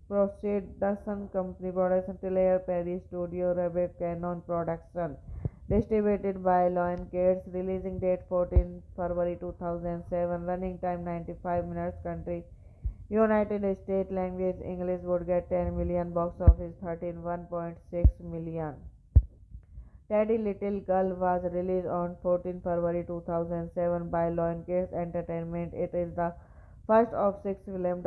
Production Company, Production Claire Perry Studio, Rebecca Cannon Production, distributed by Lion Gates, releasing date 14 February 2007, running time 95 minutes, country United States, language English, would get 10 million, box office 13.1.6 million. Teddy Little Girl was released on 14 February 2007 by Lionsgate Entertainment. It is the first of six films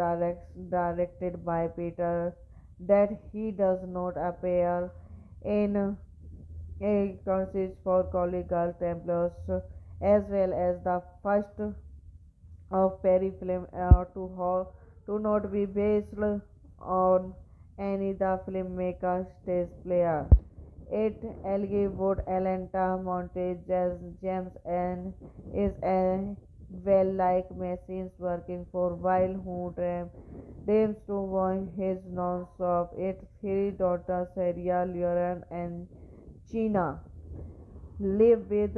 directed by Peter that he does not appear in a consist for Collie Girl Templars, as well as the first of Perry film to not be based on any the filmmaker's stage player. It Elgie Wood, Atlanta, Montage, James and is a well like machines working for while who dreams to want his non-stop. Its three daughters, Sarah, Lauren and Gina, live with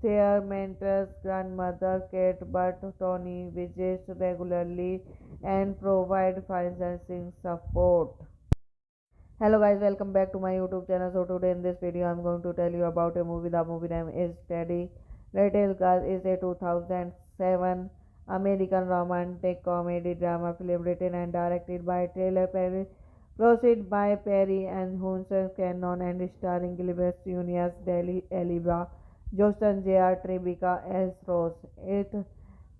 their mentor's grandmother, Kate, but Tony visits regularly and provide financing support. Hello guys, welcome back to my YouTube channel. So today in this video I'm going to tell you about a movie. The movie name is Teddy. Little Girl is a 2007 American romantic comedy drama film written and directed by Taylor Perry, produced by Perry and Hunter Cannon and starring Gilbert Junius, Daly Eliba, Justin J.R. Tribeca as Rose. It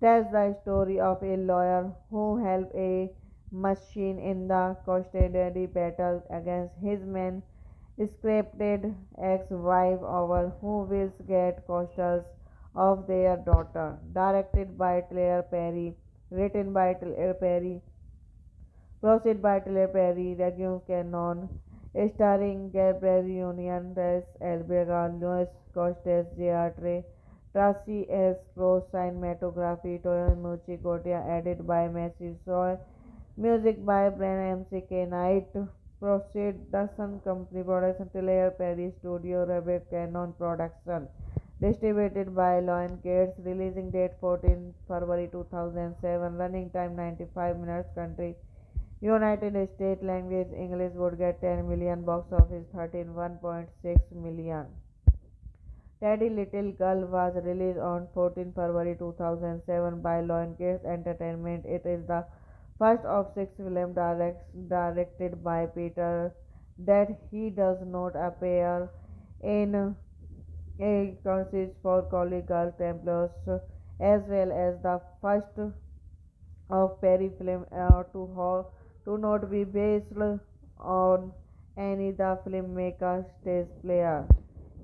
tells the story of a lawyer who helped a machine in the custody battle against his man scripted ex-wife over who will get custody of their daughter. Directed by Claire Perry, written by Claire Perry, Proceed by Claire Perry, Regium Cannon, starring Gabriel Union, Tess Elbega, Louis Costes, J.R. Tracy S. Rose cinematography, Toyomichi Kotia, edit by Messi Soy, music by Brian M.C.K. Knight, Proceed Dustin Company Production, Tilayer Perry Studio, Rebecca Cannon Production, distributed by Lion Gates, releasing date 14 February 2007, running time 95 minutes, country United States, language English, would get 10 million, box office 13.1.6 million. Teddy Little Girl was released on 14 February 2007 by Lionsgate Entertainment. It is the first of six films directed by Peter that he does not appear in a consist for Collie Girl Templars, as well as the first of Perry film to not be based on any the filmmaker's stage player.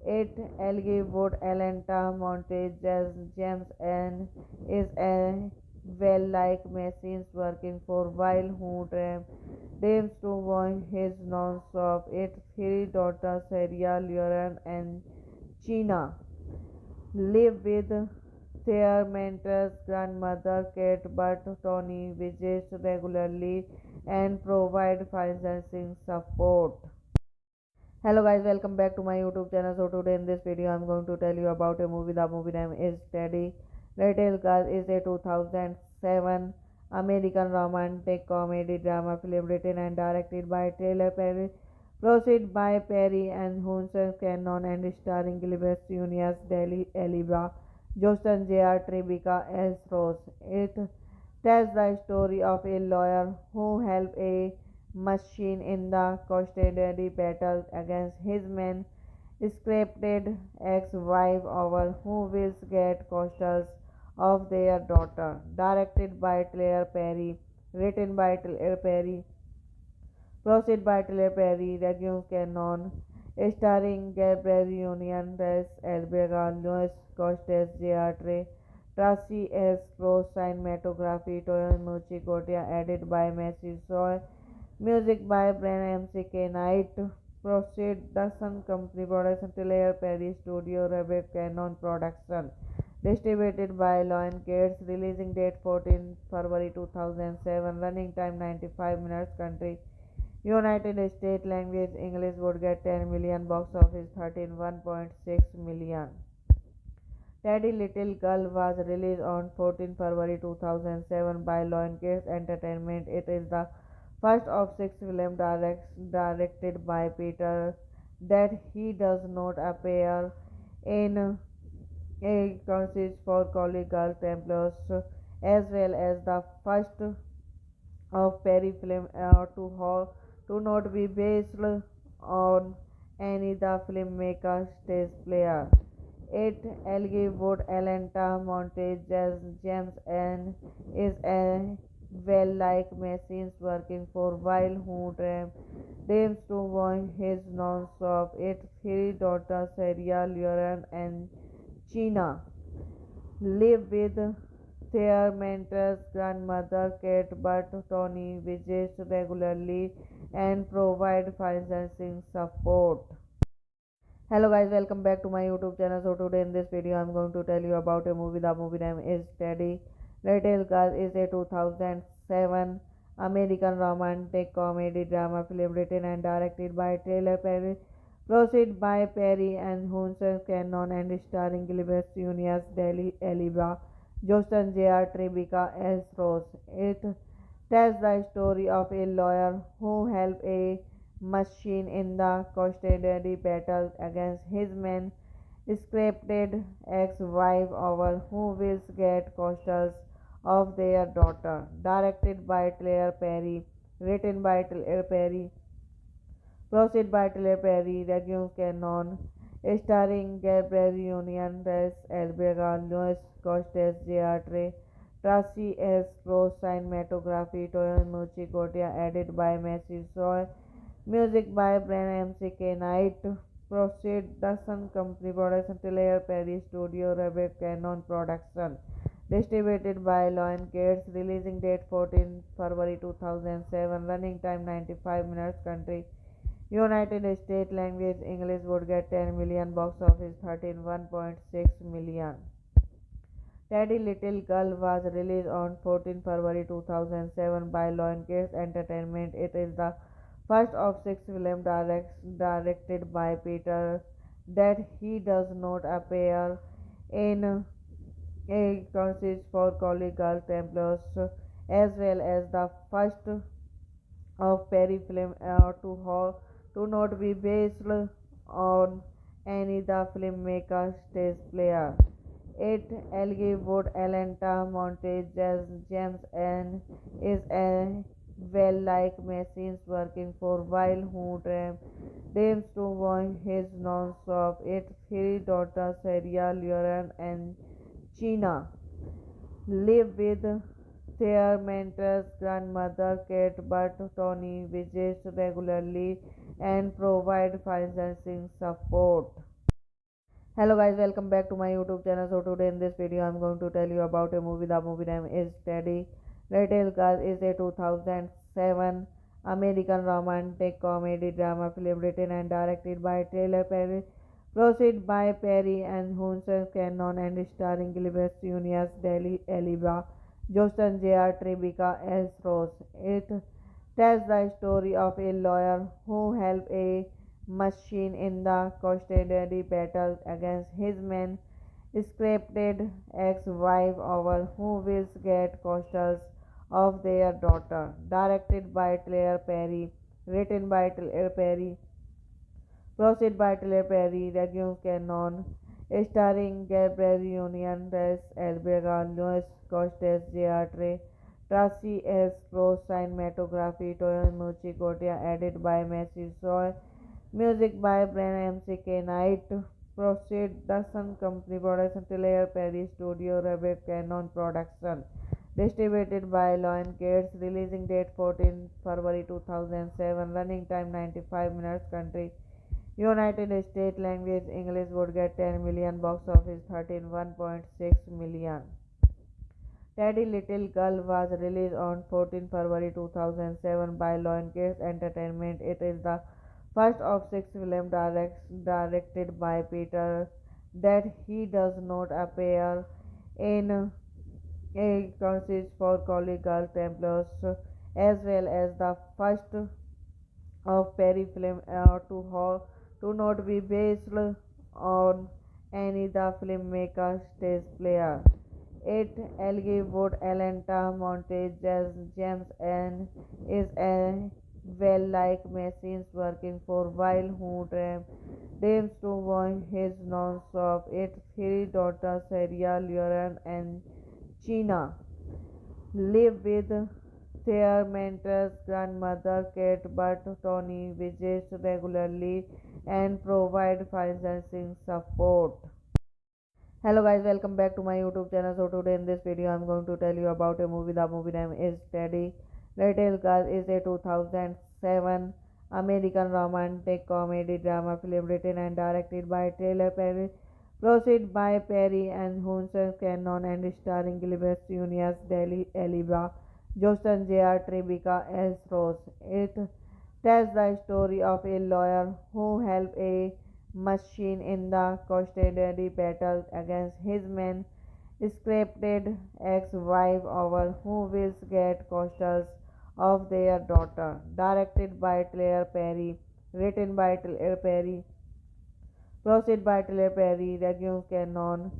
It Elgin Atlanta Montage as James and is a well like machines working for while who dreams to watch his non-stop. Its three daughters Sarah, Lauren and Gina live with their mentor's grandmother Kate, but Tony visits regularly and provide financing support. Hello guys, welcome back to my YouTube channel. So today in this video I'm going to tell you about a movie. The movie name is Teddy. Little Girl is a 2007 American romantic comedy drama film written and directed by Taylor Perry, produced by Perry and Hunter Cannon and starring Gilbert Junius, Daly Eliba, Justin J.R. Tribeca as Rose. It tells the story of a lawyer who helped a machine in the custody battle against his man scripted ex-wife over who will get custody of their daughter. Directed by Claire Perry, written by Claire Perry, produced by Claire Perry, Reggie Cannon, starring Gabriel Union, Tess Elbega, Louis Costes, J.R. Trey, Tracy S. Rose cinematography, Toyomichi Kotia, edit by Messi Soy, music by Brian M.C.K. Knight, Proceed Dustin Company Production, Tilayer Perry Studio, Rebecca Cannon Production, distributed by Lion Gates, releasing date 14 February 2007, running time 95 minutes, country United States, language English, would get 10 million, box office 13.1.6 million. Teddy Little Girl was released on 14 February 2007 by Lionsgate Entertainment. It is the first of six films directed by Peter that he does not appear in a consist for Collie Girl Templars, as well as the first of Perry film to not be based on any the filmmaker's stage player. It Elgin Atlanta Montage as James and is a well like machines working for while who dreams to watch his non-stop. Its three daughters Sarah, Lauren and Gina live with their mentor's grandmother Kate, but Tony visits regularly and provide financing support. Hello guys, welcome back to my YouTube channel. So today in this video I'm going to tell you about a movie. The movie name is Teddy. Little Girl is a 2007 American romantic comedy drama film written and directed by Taylor Perry, produced by Perry and Hunter Cannon and starring Gilbert Junius, Daly Eliba, Justin J.R. Tribeca as Rose. It tells the story of a lawyer who helped a machine in the custody battle against his man scripted ex-wife over who will get custody of their daughter. Directed by Claire Perry, written by Claire Perry, produced by Claire Perry, Reggie Cannon, starring Gabriel Union, Tess Elbega, Louis Costes, J.R. Trey, Tracy S. Rose cinematography, Toyomichi Kotia, edit by Messi Soy, music by Brian M.C.K. Knight, Proceed Dustin Company Production, Tilayer Perry Studio, Rebecca Cannon Production, distributed by Lion Gates, releasing date 14 February 2007, running time 95 minutes, country United States, language English, would get 10 million, box office 13.1.6 million. Teddy Little Girl was released on 14 February 2007 by Lionsgate Entertainment. It is the first of six films directed by Peter that he does not appear in a consist for Collie Girl Templars, as well as the first of Perry film to not be based on any the filmmaker's stage player. It Elgwood Atlanta Montage James and is a well like machines working for while who dreams to want his non-stop. Its three daughters Sarah, Lauren and Gina live with their mentor's grandmother Kate, but Tony visits regularly and provide financing support. Hello guys, welcome back to my YouTube channel. So today in this video I'm going to tell you about a movie. The movie name is Teddy. Little Girl is a 2007 American romantic comedy drama film written and directed by Taylor Perry, proceed by Perry and Hunter Cannon and starring Gilbert Junius, Deli Eliba, Justin J.R. Tribeca as Rose. It tells the story of a lawyer who helped a machine in the custody battle against his man scripted ex-wife over who will get custody of their daughter. Directed by Claire Perry, written by Claire Perry, proceed by Claire Perry, Regis Cannon, starring Gabriel Union, Tess Elbega, Louis Costes, J.R. Tracy S. Pro, cinematography, Toyomichi Kotia, edited by Messi Soy, music by Brian M.C.K. Knight, proceed the Sun Company production, Claire Perry Studio, Rebecca Cannon production, distributed by Lion Gates, releasing date 14 February 2007, running time 95 minutes, country United States, language English, would get 10 million, box office 13.1.6 million. Teddy Little Girl was released on 14 February 2007 by Lionsgate Entertainment. It is the first of six films directed by Peter that he does not appear in a consist for Collie Girl Templars, as well as the first of Perry film to not be based on any the filmmaker's stage player. It Elgwood Atlanta Montage James and is a well like machines working for while who dreams to want his non-stop. Its three daughters Sarah, Lauren and Gina live with their mentor's grandmother Kate, but Tony visits regularly and provide financing support. Hello guys, welcome back to my YouTube channel. So today in this video I'm going to tell you about a movie. The movie name is Teddy. Little Girl is a 2007 American romantic comedy drama film written and directed by Taylor Perry, proceed by Perry and Hunter Cannon and starring Gilbert Junius, Deli Eliba, Justin J.R. Tribeca as Rose. It tells the story of a lawyer who helped a machine in the custody battle against his man scripted ex-wife over who will get custody of their daughter. Directed by Claire Perry, written by Claire Perry, proceed by Claire Perry, Regis Cannon,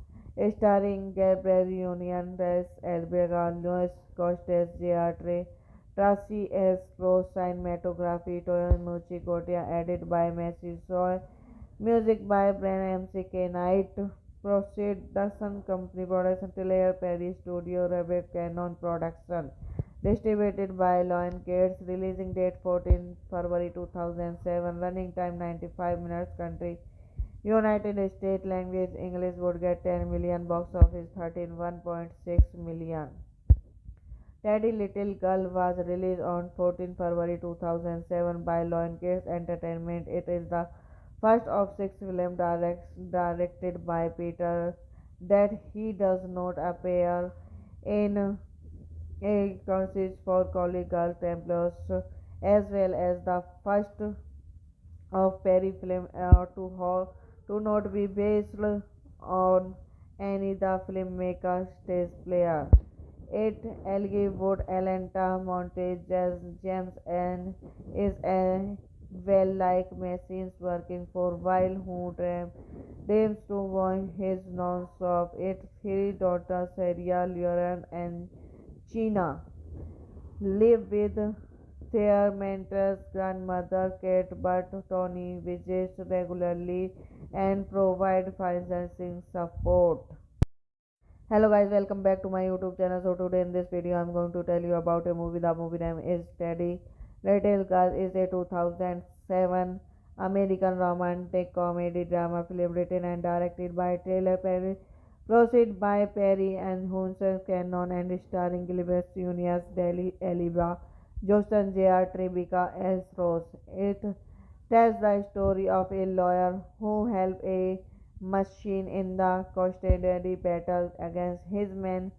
starring Gabriel Union, Tess Elbega, Louis Costes, J.R. Tracy S. Pro, cinematography, Toyomichi Kotia, edited by Messi Soy, music by Brian M.C.K. Knight, proceed the Sun Company production, Claire Perry Studio, Rebecca Cannon production, distributed by Lion Gates, releasing date 14 February 2007, running time 95 minutes, country United States, language English, would get 10 million, box office 13.1.6 million. Teddy Little Girl was released on 14 February 2007 by Lionsgate Entertainment. It is the first of six films directed by Peter that he does not appear in a consist for Collie Girl Templars, as well as the first of Perry film to not be based on Annie the filmmaker stage player. 8. Elgie Wood Atlanta Montage James and is a well like machines working for while who dreams to watch his non-stop. 8. Three daughters Sarah, Lauren and China live with their mentor's grandmother Kate, but Tony visits regularly and provide financing support. Hello guys, welcome back to my YouTube channel. So today in this video I'm going to tell you about a movie. The movie name is Teddy. Little Girl is a 2007 American romantic comedy drama film written and directed by Taylor Perry, produced by Perry and Hunter Cannon and starring Gilbert Junius, Daly Eliba, Justin J.R. Tribeca as Rose. It tells the story of a lawyer who helped a machine in the custody battle against his man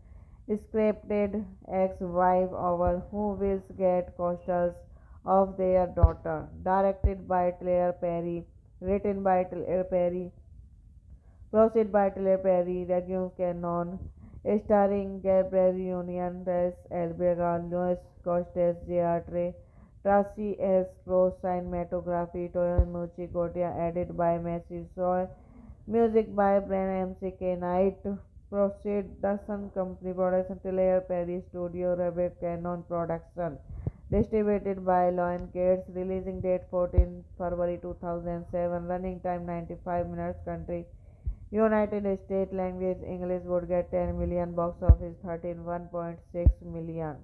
scripted ex-wife over who will get custody of their daughter. Directed by Claire Perry, written by Claire Perry, produced by Claire Perry, Regis Cannon, starring Gabriel Union, Tess Elbega, Louis Costes, J.R. Trey, Tracy S. Rose, cinematography, Toyomichi Kotia, edited by Messi Soy, music by Brian M.C.K. Knight, Production Company Production, Claire Perry Studio, Rebecca Cannon Production, distributed by Lion Gates, releasing date 14 February 2007, running time 95 minutes, country United States, language English, would get 10 million, box office 13.1.6 million.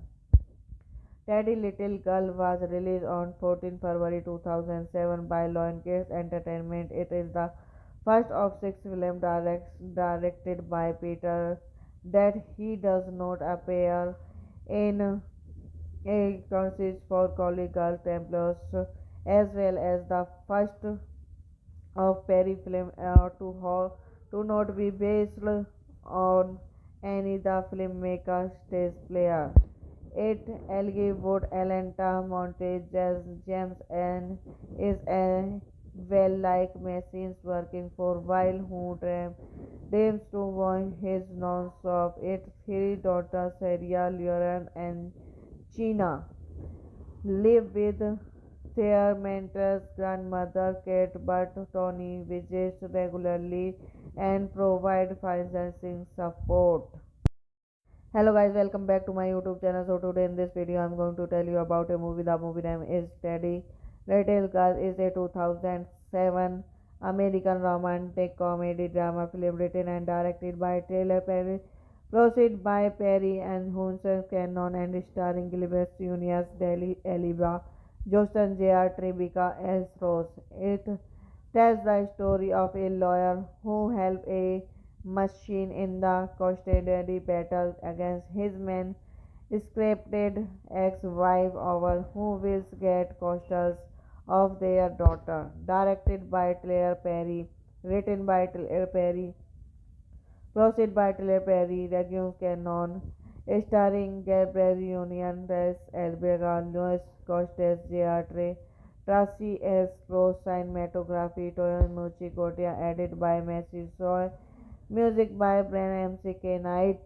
Teddy Little Girl was released on 14 February 2007 by Lionsgate Entertainment. It is the first of six films directed by Peter that he does not appear in a concert for College Girl Templars, as well as the first of Perry film to not be based on any the filmmaker stage player. 8. Elgie Wood Atlanta Montage James and is a well like machines working for while who dreams to watch his non-stop. 8. Three daughters Sarah, Lauren and China live with their mentor's grandmother Kate, but Tony visits regularly and provide financing support. Hello guys, welcome back to my YouTube channel. So today in this video I'm going to tell you about a movie. The movie name is Teddy. Little Girl is a 2007 American romantic comedy drama film written and directed by Taylor Perry, produced by Perry and Hunter Cannon and starring Gilbert Junius, Daly Eliba, Justin J.R. Tribeca as Rose. It tells the story of a lawyer who helped a machine in the custody battle against his man scripted ex-wife over who will get custody of their daughter. Directed by Claire Perry, written by Claire Perry, produced by Claire Perry, Regis Cannon, starring Gabriel Union, Tess Elbega, Louis Costes, J.R. Trey, Tracy S. Rose, cinematography, Toyomichi Kotia, edited by Messi Soy, music by Brian M.C.K. Knight,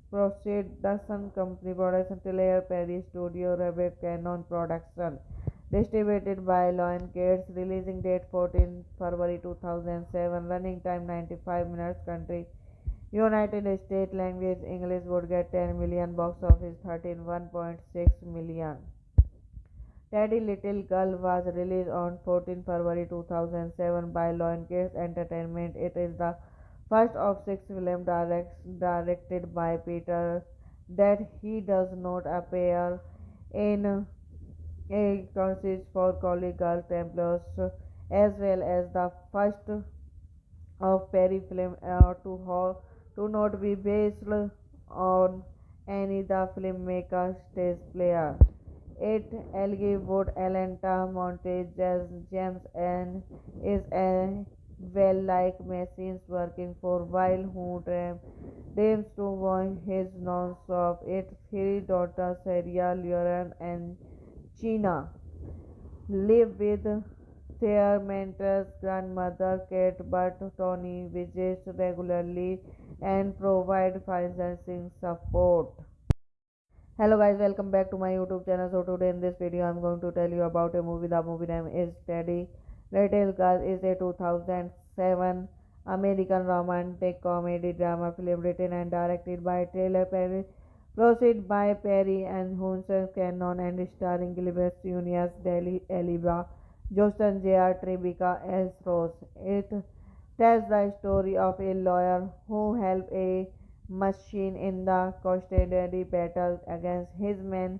Production Company Production, Claire Perry Studio, Rebecca Cannon Production, distributed by Lion Gates, releasing date 14 February 2007, running time 95 minutes, country United States, language English, would get 10 million, box office 13.1.6 million. Teddy Little Girl was released on 14 February 2007 by Lionsgate Entertainment. It is the first of six films directed by Peter that he does not appear in a concert for College Girl Templars, as well as the first of Perry film to not be based on any the filmmaker stage player. 8. Elgie Wood Atlanta Montage James and is a well like machines working for while who dreams to watch his non-stop. 8. Three daughters Sarah, Lauren and China live with their mentor's grandmother Kate, but Tony visits regularly and provide financing support. Hello guys, welcome back to my YouTube channel. So today in this video I'm going to tell you about a movie. The movie name is Teddy. Retail Cars is a 2007 American romantic comedy drama film written and directed by Taylor Perry, proceed by Perry and Hunter Cannon and starring Gilbert Unias, Deli Eliba, Joston J.R. Tribeca as Rose. It tells the story of a lawyer who helped a machine in the custody battle against his man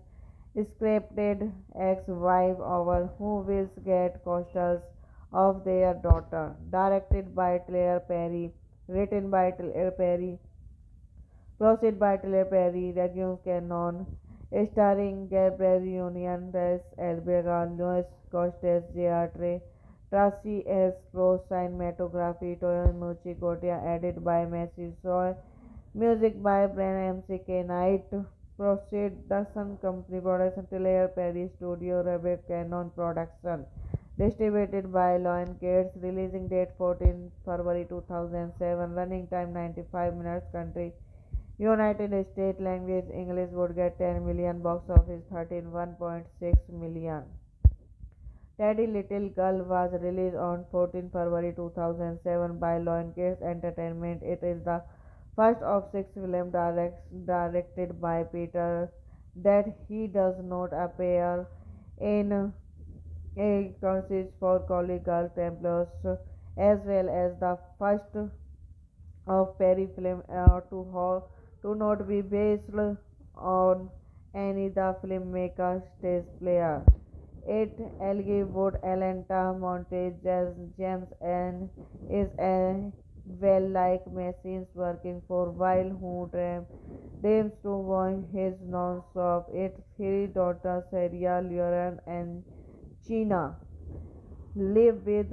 scripted ex-wife over who will get custody of their daughter. Directed by Claire Perry, written by Claire Perry, proceed by Claire Perry, Regius Cannon, starring Gabriel Union, Tess Elbega, Louis Costes, J.R. Trey, Tracy S. Pro, cinematography, Toyomichi Kotia, edited by Messi Soy, music by Brian M.C.K. Knight, Production Company, Production Taylor Perry Studio, Rebecca Cannon Production, distributed by Lion Gates, releasing date 14 February 2007, running time 95 minutes, country United States, language English, would get 10 million, box office 13.1.6 million. Teddy Little Girl was released on 14 February 2007 by Lionsgate Entertainment. It is the first of six films directed by Peter that he does not appear in a consist for Collie Girl Templars, as well as the first of Perry film to not be based on any the filmmaker's stage player. It Elgie Wood, Atlanta, Montage, James and is a well like machines working for while who dreams to win his non-stop. Its three daughters, Sarah, Lauren and Gina, live with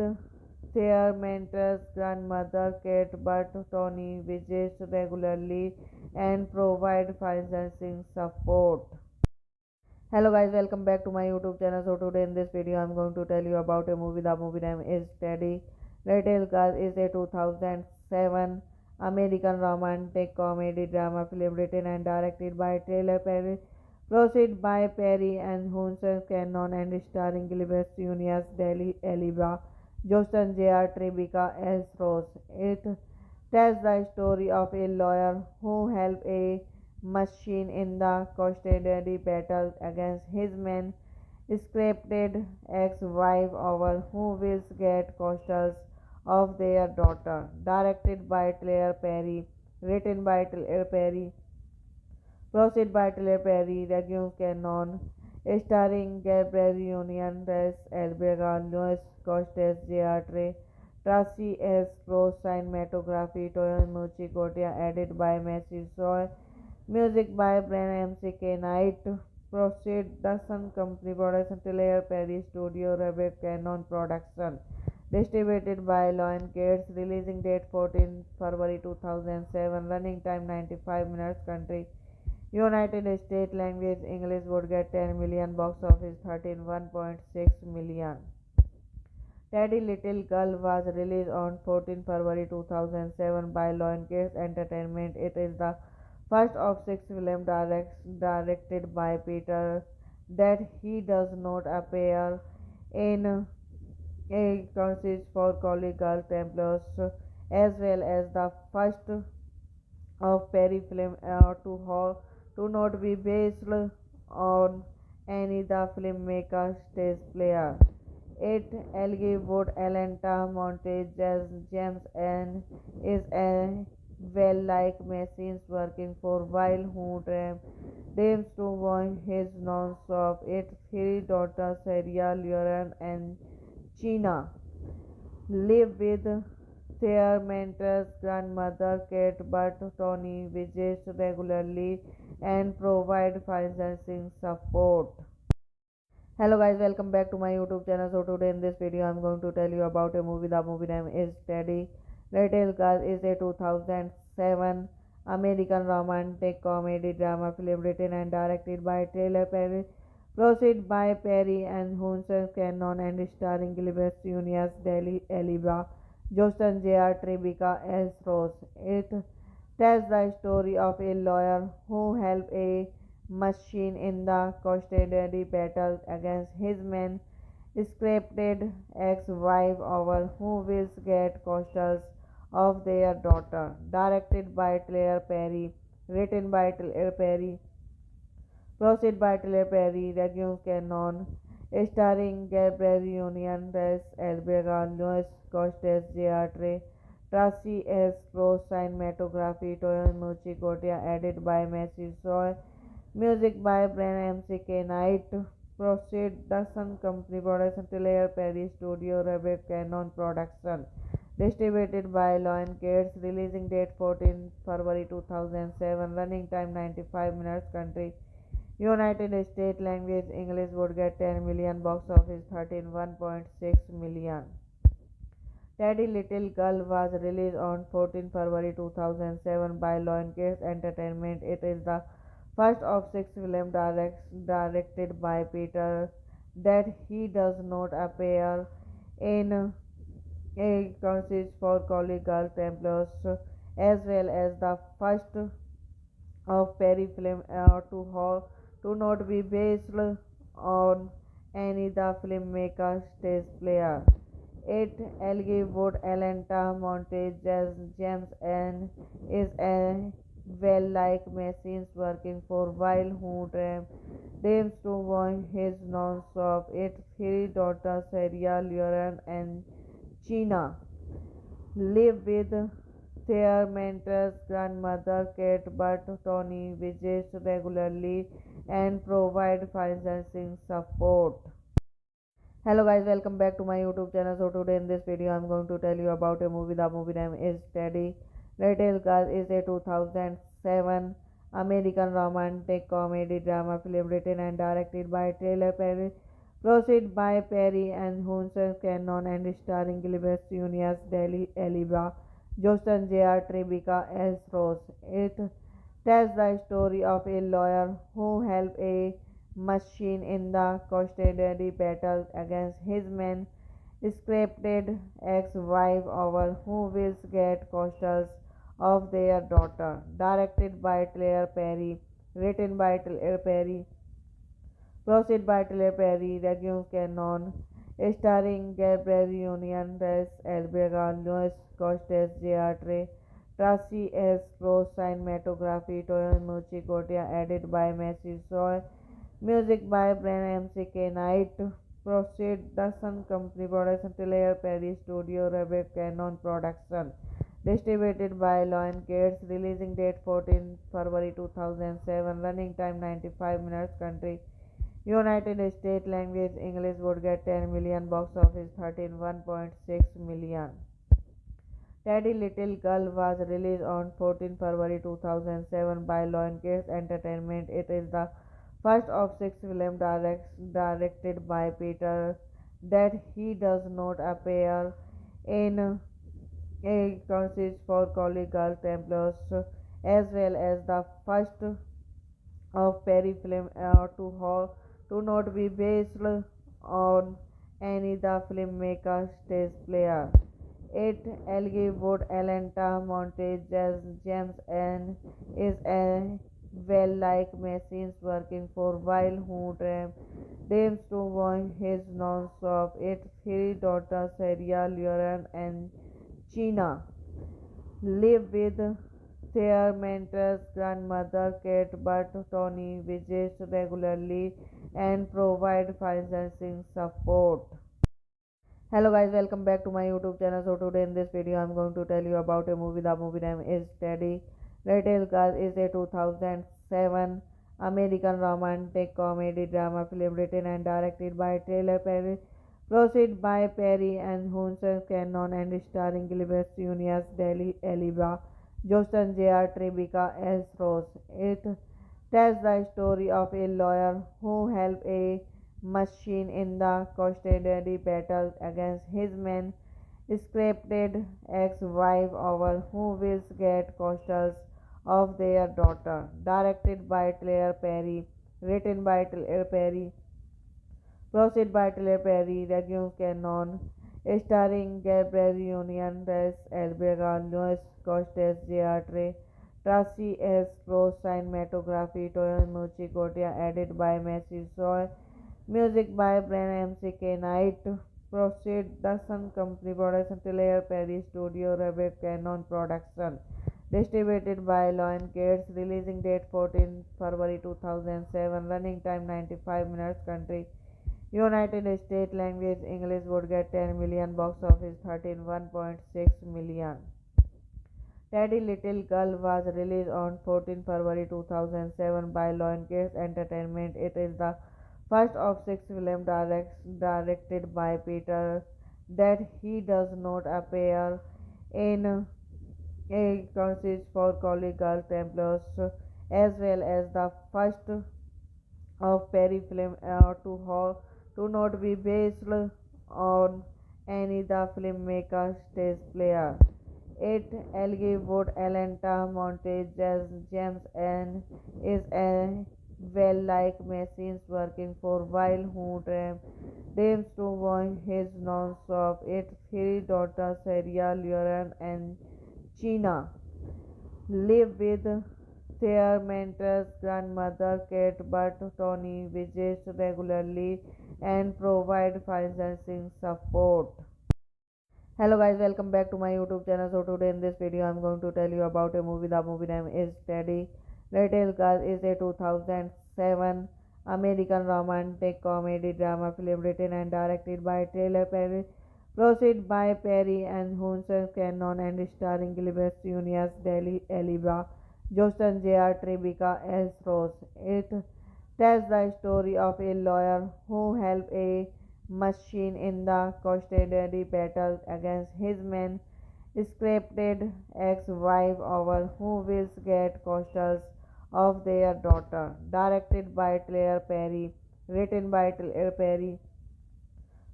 their mentor's grandmother, Kate, but Tony visits regularly and provide financing support. Hello guys, welcome back to my YouTube channel. So today in this video I'm going to tell you about a movie. The movie name is Teddy. Retail Cars is a 2007 American romantic comedy drama film written and directed by Taylor Perry, proceed by Perry and Hunter Cannon and starring Gilbert Unias, Deli Eliba, Joston J.R. Tribeca as Rose. It tells the story of a lawyer who helped a machine in the custody battle against his man scripted ex-wife over who will get custody of their daughter. Directed by Claire Perry, written by Claire Perry, proceed by Claire Perry, Regius Cannon, starring Gabriel Union, Tess Elbega, Louis Costes, J.R. Trey, Tracy S. Pro, cinematography, Toyomichi Kotia, edited by Messi Soy, music by Brian M.C.K. Knight, Production Company, Production Taylor Perry Studio, Rebecca Cannon Production, distributed by Lion Gates, releasing date 14 February 2007, running time 95 minutes, country United States, language English, would get 10 million, box office 13.1.6 million. Teddy Little Girl was released on 14 February 2007 by Lionsgate Entertainment. It is the first of six films directed by Peter that he does not appear in a consist for Collie Girl Templars, as well as the first of Perry film to not be based on any the filmmaker's stage player. It Elgie Wood, Atlanta, Montage, James and is a well like machines working for while who dreams to win his non-stop. Its three daughters, Sarah, Lauren and Gina, live with their mentor's grandmother, Kate, but Tony visits regularly and provide financing support. Hello guys, welcome back to my YouTube channel. So today in this video I'm going to tell you about a movie. The movie name is Teddy. Retail Cars is a 2007 American romantic comedy drama film written and directed by Taylor Perry, proceed by Perry and Hunter Cannon and starring Gilbert Unias, Deli Eliba, Joston J.R. Tribeca as Rose. It tells the story of a lawyer who helped a machine in the custody battle against his man scripted ex-wife over who will get custody of their daughter. Directed by Claire Perry, written by Claire Perry, proceed by Claire Perry, Regius Cannon, starring Gabriel Union, Tess Elbega, Louis Costes, J.R. Tracy S. Rose, cinematography, Toyomichi Kotia, edited by Messi Soy, music by Brian M.C.K. Knight, production company, production Claire Perry Studio, Rebecca Cannon Production, distributed by Lion Gates, releasing date 14 February 2007, running time 95 minutes, country United States, language English, would get 10 million, box office 13.1.6 million. Teddy Little Girl was released on 14 February 2007 by Lionsgate Entertainment. It is the first of six films directed by Peter that he does not appear in a consist for Collie Girl Templars, as well as the first of Perry film to not be based on any the filmmaker's stage player. It Elgie Wood, Atlanta, Montage, James and is a well like machines working for while who dreams to watch his non-stop. Its three daughters, Sarah, Lauren and Gina, live with their mentor's grandmother, Kate, but Tony visits regularly and provide financing support. Hello guys, welcome back to my YouTube channel. So today in this video I'm going to tell you about a movie. The movie name is Teddy. Little Girl is a 2007 American romantic comedy drama film written and directed by Taylor Perry, produced by Perry and Hunter Cannon and starring Gilbert Junius, Daly Eliba, Justin J.R. Tribeca as Rose. It tells the story of a lawyer who helped a machine in the custody battle against his man scripted ex-wife over who will get custody of their daughter. Directed by Claire Perry, written by Claire Perry, proceed by Claire Perry, Regius Cannon, starring Gabriel Union, Tess Elbega, Louis Costes, J.R. Tracy S. Rose, cinematography, Toyomichi Kotia, edited by Messi Soy, music by Brian M.C.K. Knight, production company, production Claire Perry Studio, Rebecca Cannon Production, distributed by Lion Gates, releasing date 14 February 2007, running time 95 minutes, country United States, language English, would get 10 million, box office 13.1.6 million. Teddy Little Girl was released on 14 February 2007 by Lionsgate Entertainment. It is the first of six films directed by Peter that he does not appear in a consist for Collie Girl Templars, as well as the first of Perry film to not be based on any the filmmaker's stage player. It Elgie Wood, Atlanta, Montage, James and is a well like machines working for while who dreams to watch his non-stop. Its three daughters, Sarah, Lauren and Gina, live with their mentor's grandmother, Kate, but Tony visits regularly and provide financing support. Hello guys, welcome back to my YouTube channel. So today in this video I'm going to tell you about a movie. The movie name is Teddy. Little Girl is a 2007 American romantic comedy drama film written and directed by Taylor Perry, produced by Perry and Hunter Cannon and starring Gilbert Junius, Daly Eliba, Justin J.R. Tribeca as Rose. It tells the story of a lawyer who helped a machine in the custody battle against his man scripted ex-wife over who will get custody of their daughter. Directed by Claire Perry, written by Claire Perry, proceed by Claire Perry, Regius Cannon, starring Gabriel Union, Tess Elbega, Louis Costes, J.R. Tracy S. Rose cinematography, Toyomichi Gotia, edited by Messi Soy, music by Brian M.C.K. Knight, Proceed, The Sun Company Production, Tilair Perry Studio, Rebecca Cannon Production, distributed by Lion Gates, releasing date 14 February 2007, running time 95 minutes, country United States, language English, would get 10 million, box office 13 1.6 million. Teddy Little Girl was released on 14 February 2007 by Lionsgate Entertainment. It is the first of six films directed by Peter that he does not appear in a consist for college girl Templars, as well as the first of Perry film to not be based on any the filmmaker's stage player. It Elgin Atlanta Montage as James and is a well like machines working for while who dreams to want his non-stop. Its three daughters Sarah, Lauren and Gina live with their mentor's grandmother Kate, but Tony visits regularly and provide financing support. Hello guys, welcome back to my YouTube channel. So today in this video I'm going to tell you about a movie. The movie name is Teddy. Little Girl is a 2007 American romantic comedy drama film written and directed by Taylor Perry, produced by Perry and Hunter Cannon and starring Gilbert Junius, Deli Eliba, Justin J.R. Tribeca as Rose. It tells the story of a lawyer who helped a machine in the custody battle against his man scripted ex-wife over who will get custody of their daughter. Directed by Claire Perry, written by Claire Perry,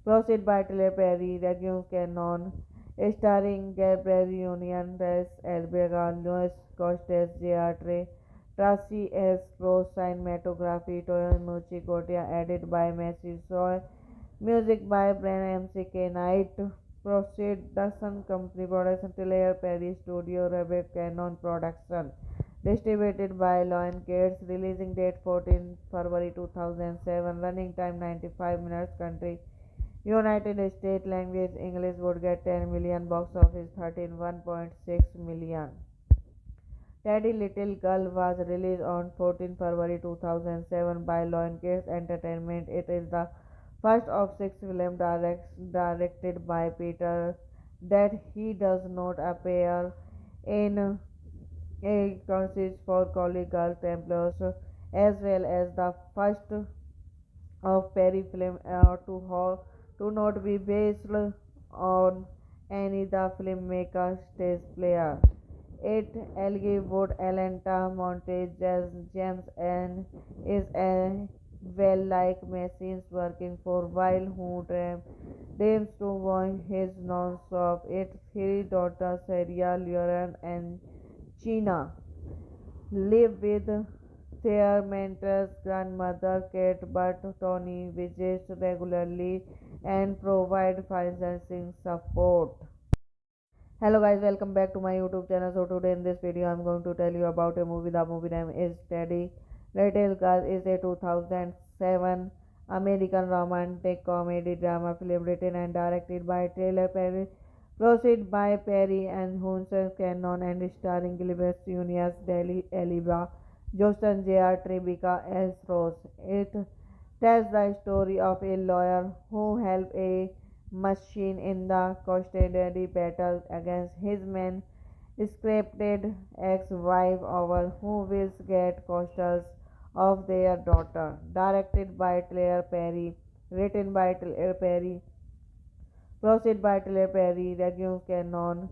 produced by Claire Perry, Reggie Cannon, starring Gabriel Union, Tess Elbega, Louis Costes, J.R. Tracy S. Rose cinematography, Toyomichi Gotia, edited by Messi Soy, music by Brian M.C.K. Knight, Proceed, The Sun Company Production, Tilair Perry Studio, Rebecca Cannon Production, distributed by Lion Gates, releasing date 14 February 2007, running time 95 minutes, country United States, language English, would get 10 million, box office 13 1.6 million. Teddy Little Girl was released on 14 February 2007 by Lionsgate Entertainment. It is the first of six films directed by Peter that he does not appear in a consist for college girl Templars, as well as the first of Perry film to not be based on any the filmmaker's stage player. It Elgin Atlanta Montage as James and is a well like machines working for while who dreams to want his non-stop. Its three daughters Sarah, Lauren and Gina live with their mentor's grandmother Kate, but Tony visits regularly and provide financing support. Hello guys, welcome back to my YouTube channel. So today in this video I'm going to tell you about a movie. The movie name is Teddy. Little Girl is a 2007 American romantic comedy drama film written and directed by Taylor Perry, produced by Perry and Hunter Cannon and starring Gilbert Junius, Deli Eliba, Justin J.R. Tribeca as Rose. It tells the story of a lawyer who helped a machine in the custody battle against his man scripted ex-wife over who will get custody of their daughter. Directed by Claire Perry, written by Claire Perry, produced by Claire Perry, Reggie Cannon,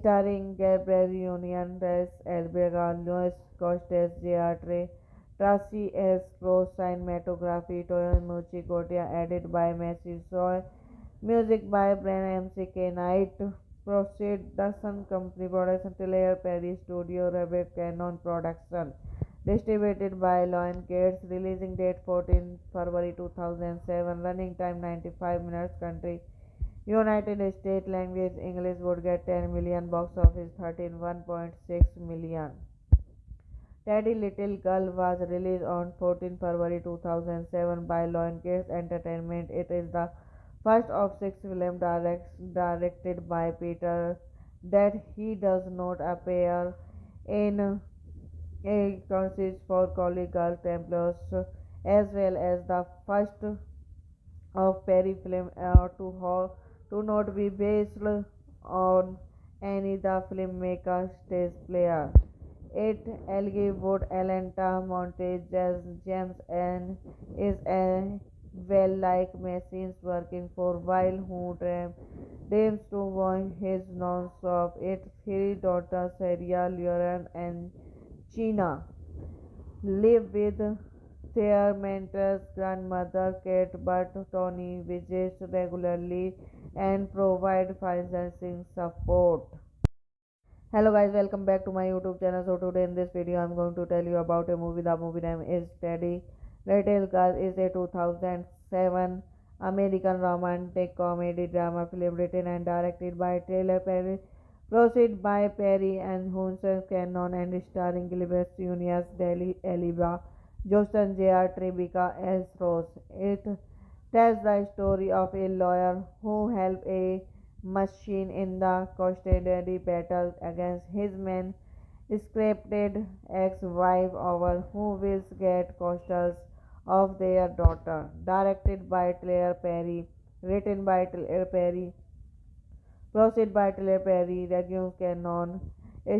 starring Gabriel Union, Tess Elbega, Louis Costes, J.R. Tracy S. Rose cinematography, Toyomichi Gotia, edited by Messi Soy, music by Brian M.C.K. Knight, Proceed, The Sun Company Production, Tilair Perry Studio, Rebecca Cannon Production, distributed by Lion Gates, releasing date 14 February 2007, running time 95 minutes, country United States, language English, would get 10 million, box office 13 1.6 million. Teddy Little Girl was released on 14 February 2007 by Lionsgate Entertainment. It is the first of six films directed by Peter that he does not appear in a consist for Collie Girl Templars, as well as the first of Perry film to not be based on any the filmmaker's stage player. It Elgin Atlanta Montage as James and is a well like machines working for while who dreams to win his non-stop. Its three daughters Sarah, Lauren and Gina live with their mentor's grandmother Kate, but Tony visits regularly and provides financing support. Hello guys, welcome back to my YouTube channel. So today in this video I'm going to tell you about a movie. The movie name is Teddy. Little Girl is a 2007 American romantic comedy drama film written and directed by Taylor Perry, produced by Perry and Hunter Cannon and starring Gilbert Junius, Daly Eliba, Justin J.R. Tribeca as Rose. It tells the story of a lawyer who helps a machine in the custody battle against his man scripted ex-wife over who will get custody of their daughter. Directed by Claire Perry, written by Claire Perry, produced by Claire Perry, Regine Cannon,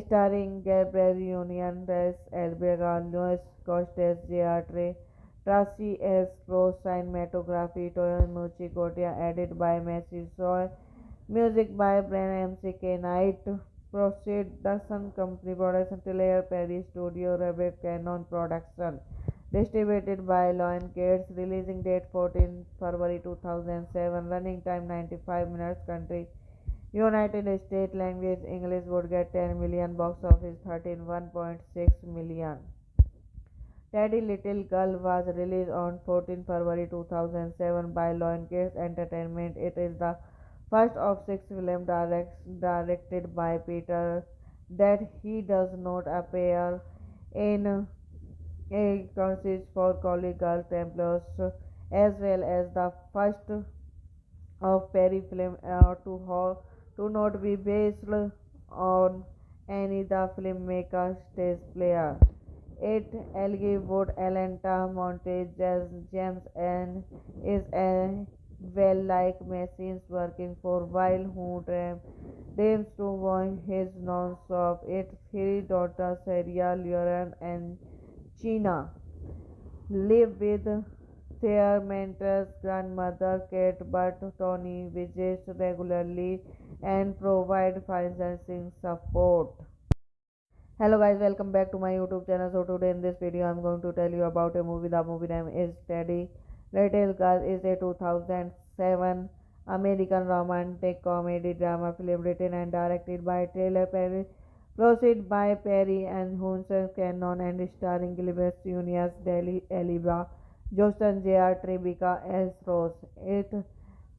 starring Gabriel Union, Tess Elbega, Louis Costes, J.R. Trey, Tracy S. Rose, cinematography, Toyomichi Kotia, edited by Messi Soy, music by Brian M.C.K. Knight, production company, production Claire Perry Studio, Rebecca Cannon Production, distributed by Lionsgate, releasing date 14 February 2007, running time 95 minutes, country United States, language English, would get 10 million, box office 13.1.6 million. Teddy Little Girl was released on 14 February 2007 by Lionsgate Entertainment. It is the first of six films directed by Peter that he does not appear in a consist for Collie Girl Templars, as well as the first of Perry film to not be based on any the filmmaker's stage player. It Elgin Atlanta Montage as James and is a well like machines working for while who dreams to win his non-stop. Its three daughters Sarah, Lauren and Gina live with their mentor's grandmother Kate, but Tony visits regularly and provide financing support. Hello guys, welcome back to my YouTube channel. So today in this video I'm going to tell you about a movie. The movie name is Teddy. Little Girl is a 2007 American romantic comedy drama film written and directed by Taylor Perry, produced by Perry and Hunter Cannon and starring Gilbert Junius, Daly Eliba, Justin J.R. Tribeca as Rose. It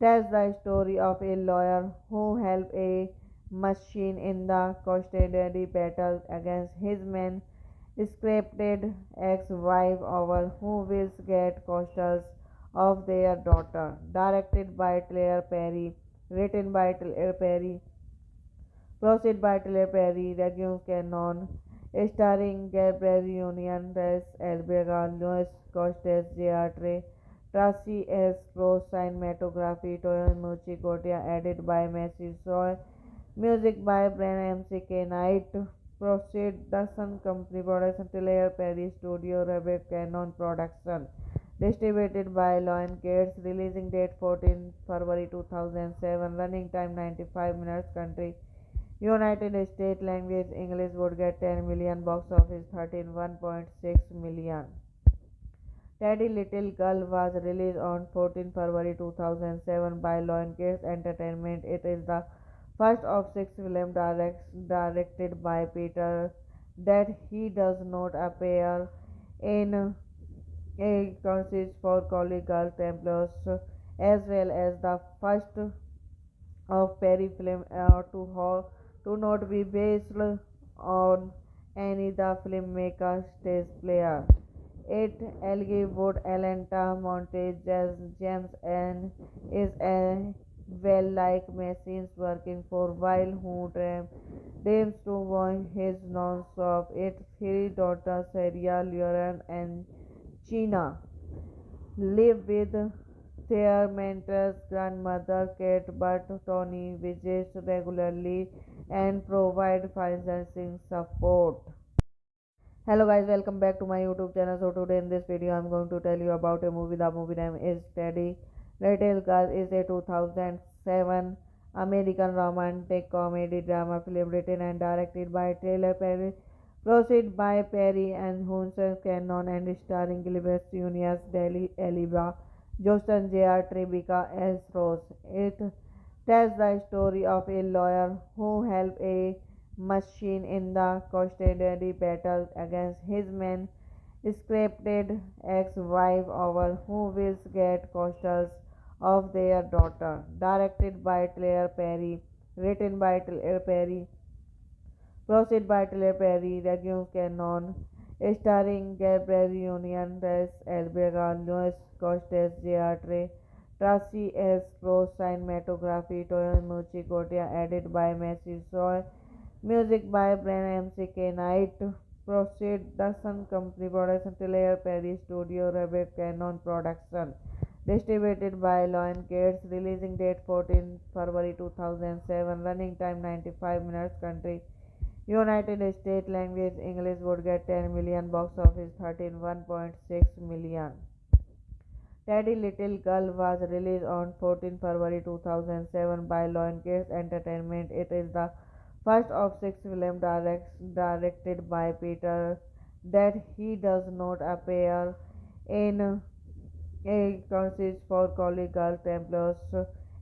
tells the story of a lawyer who helps a machine in the custody battle against his man scripted ex-wife over who will get custody of their daughter. Directed by Claire Perry, written by Claire Perry, produced by Claire Perry, Regine Cannon, starring Gabriel Union, Tess Elbega, Louis Costes, J.R. Trey, Tracy S. Rose, cinematography, Toyomichi Kotia, edited by Messi Soy, music by Brian M.C.K. Knight, production company, production Claire Perry Studio, Rebecca Cannon Production, distributed by Lionsgate, releasing date 14 February 2007, running time 95 minutes, country United States, language English, would get 10 million, box office 13.1.6 million. Teddy Little Girl was released on 14 February 2007 by Lionsgate Entertainment. It is the first of six films directed by Peter that he does not appear in a consist for Collie Girl Templars, as well as the first of Perry film to not be based on Annie the filmmaker stage player. 8. Elgie Wood Atlanta Montage James and is a well like machines working for while who dreams to watch his non-stop. Its three daughters Sarah, Lauren and Gina live with their mentor's grandmother Kate, but Tony visits regularly and provide financing support. Hello guys, welcome back to my YouTube channel. So today in this video I'm going to tell you about a movie. The movie name is Teddy. Retail Cars is a 2007 American romantic comedy drama film written and directed by Taylor Perry, produced by Perry and Hunter Cannon and starring Gilbert Junius, Daly Eliba, Joston J.R. Tribeca as Rose. It tells the story of a lawyer who helped a machine in the custody battle against his man scripted ex-wife over who will get custody of their daughter. Directed by Claire Perry, written by Claire Perry, produced by Claire Perry, Regis Cannon, starring Gabriel Union, Tess Elbega, Louis Costes, J.R. Tracy S. Rose, cinematography, Toyomichi Kotia, edited by Messi Soy, music by Brian M.C.K. Knight, production company, production Taylor Perry Studio, Rebecca Cannon Production, distributed by Lion Gates, releasing date 14 February 2007, running time 95 minutes, country United States, language English, would get 10 million, box office 13.1.6 million. Teddy Little Girl was released on 14 February 2007 by Lionsgate Entertainment. It is the first of six films directed by Peter that he does not appear in a concert for College Girl Templars,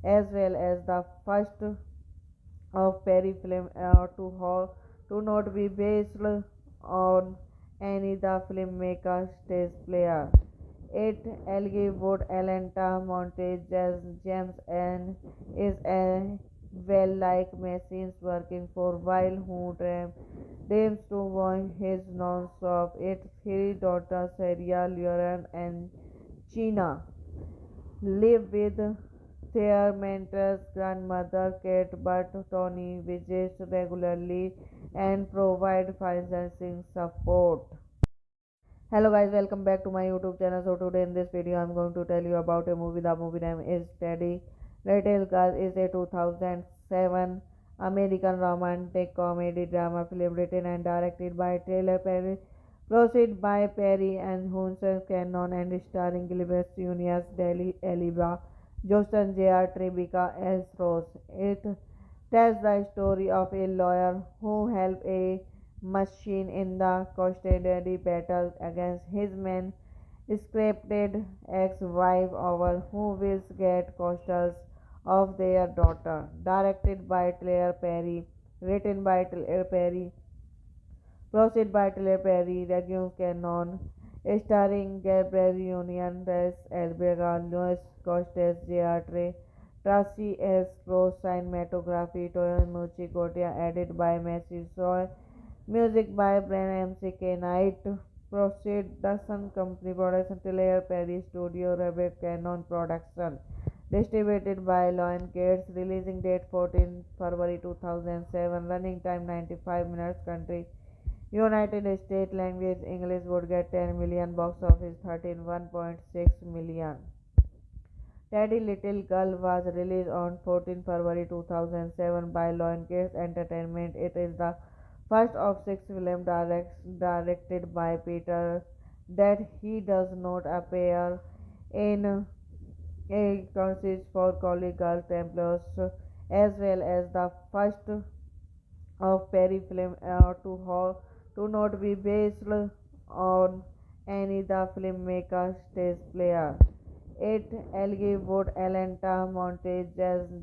as well as the first of Perry film to not be based on any the filmmaker stage player. 8. Elgie Wood Atlanta Montage James and is a well like machines working for while who dreams to watch his non-stop. Its three daughters Sarah, Lauren and Gina live with their mentor's grandmother Kate, but Tony visits regularly and provide financing support. Hello guys, welcome back to my YouTube channel. So today in this video I'm going to tell you about a movie. The movie name is Teddy. Retail Cars is a 2007 American romantic comedy drama film written and directed by Taylor Perry, produced by Perry and Hunter Cannon and starring Gilbert Junius, Daly Eliba, Joston J.R. Tribeca as Rose. It tells the story of a lawyer who helped a machine in the custody battle against his man scripted ex-wife over who will get custody of their daughter. Directed by Claire Perry, written by Claire Perry, produced by Claire Perry, Regis Cannon, starring Gabriel Union, Tess Elbega, Louis Costes, J.R. Tracy S. Rose, cinematography, Toyomichi Kotia, edited by Messi Soy, music by Brian M.C.K. Knight, production company, production Taylor Perry Studio, Rebecca Cannon Production, distributed by Lion Gates, releasing date 14 February 2007, running time 95 minutes, country United States, language English, would get 10 million, box office 13.1.6 million. Teddy Little Girl was released on 14 February 2007 by Lionsgate Entertainment. It is the first of six films directed by Peter that he does not appear in a concert for College Girl Templars, as well as the first of Perry film to not be based on any the filmmaker stage player. 8. Elgie Wood Atlanta Montage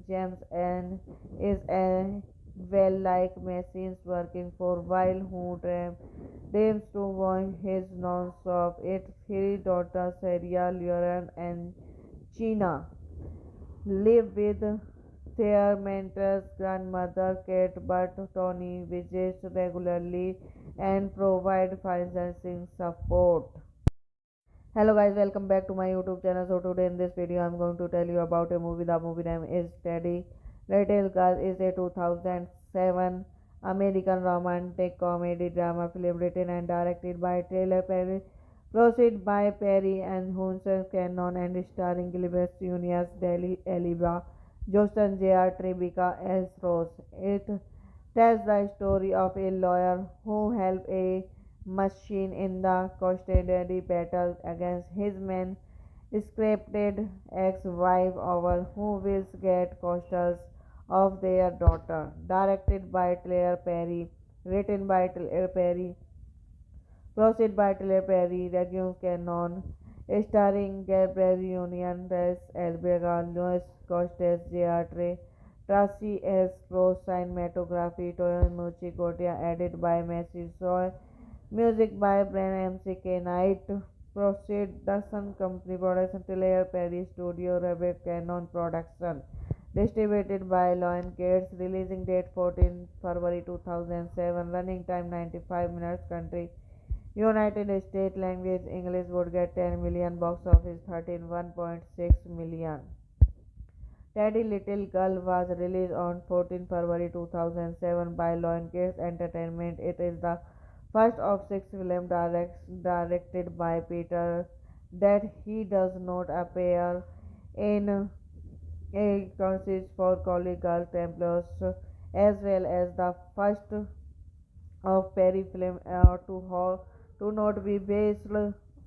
James and is a well like machines working for while who dreams to watch his non-stop. Its three daughters Sarah, Lauren and Gina live with their mentor's grandmother Kate, but Tony visits regularly and provide financing support. Hello guys, welcome back to my YouTube channel. So today in this video I'm going to tell you about a movie. The movie name is Teddy. Retail Cars is a 2007 American romantic comedy drama film written and directed by Taylor Perry, proceed by Perry and Hunter Cannon and starring Gilbert Junius, Deli Eliba, Joston J.R. Tribeca as Rose. It tells the story of a lawyer who helped a machine in the custody battle against his man scripted ex-wife over who will get custody of their daughter. Directed by Claire Perry, written by Claire Perry, proceed by Claire Perry, Reggie Cannon, starring Gabriel Union, Tess Elbega, Louis Costes, J.R. Tracy S. Rose, cinematography, Toyomichi Kotia, edited by Messi Soy, music by Brian M.C.K. Knight, Production Company Production, Claire Perry Studio, Rebecca Cannon Production, distributed by Lion Gates, releasing date 14 February 2007, running time 95 minutes, country United States, language English, would get 10 million, box office 13.1.6 million. Teddy Little Girl was released on 14 February 2007 by Lionsgate Entertainment. It is the first of six films directed by Peter that he does not appear in a consist for Collie Girl Templars, as well as the first of Perry film to not be based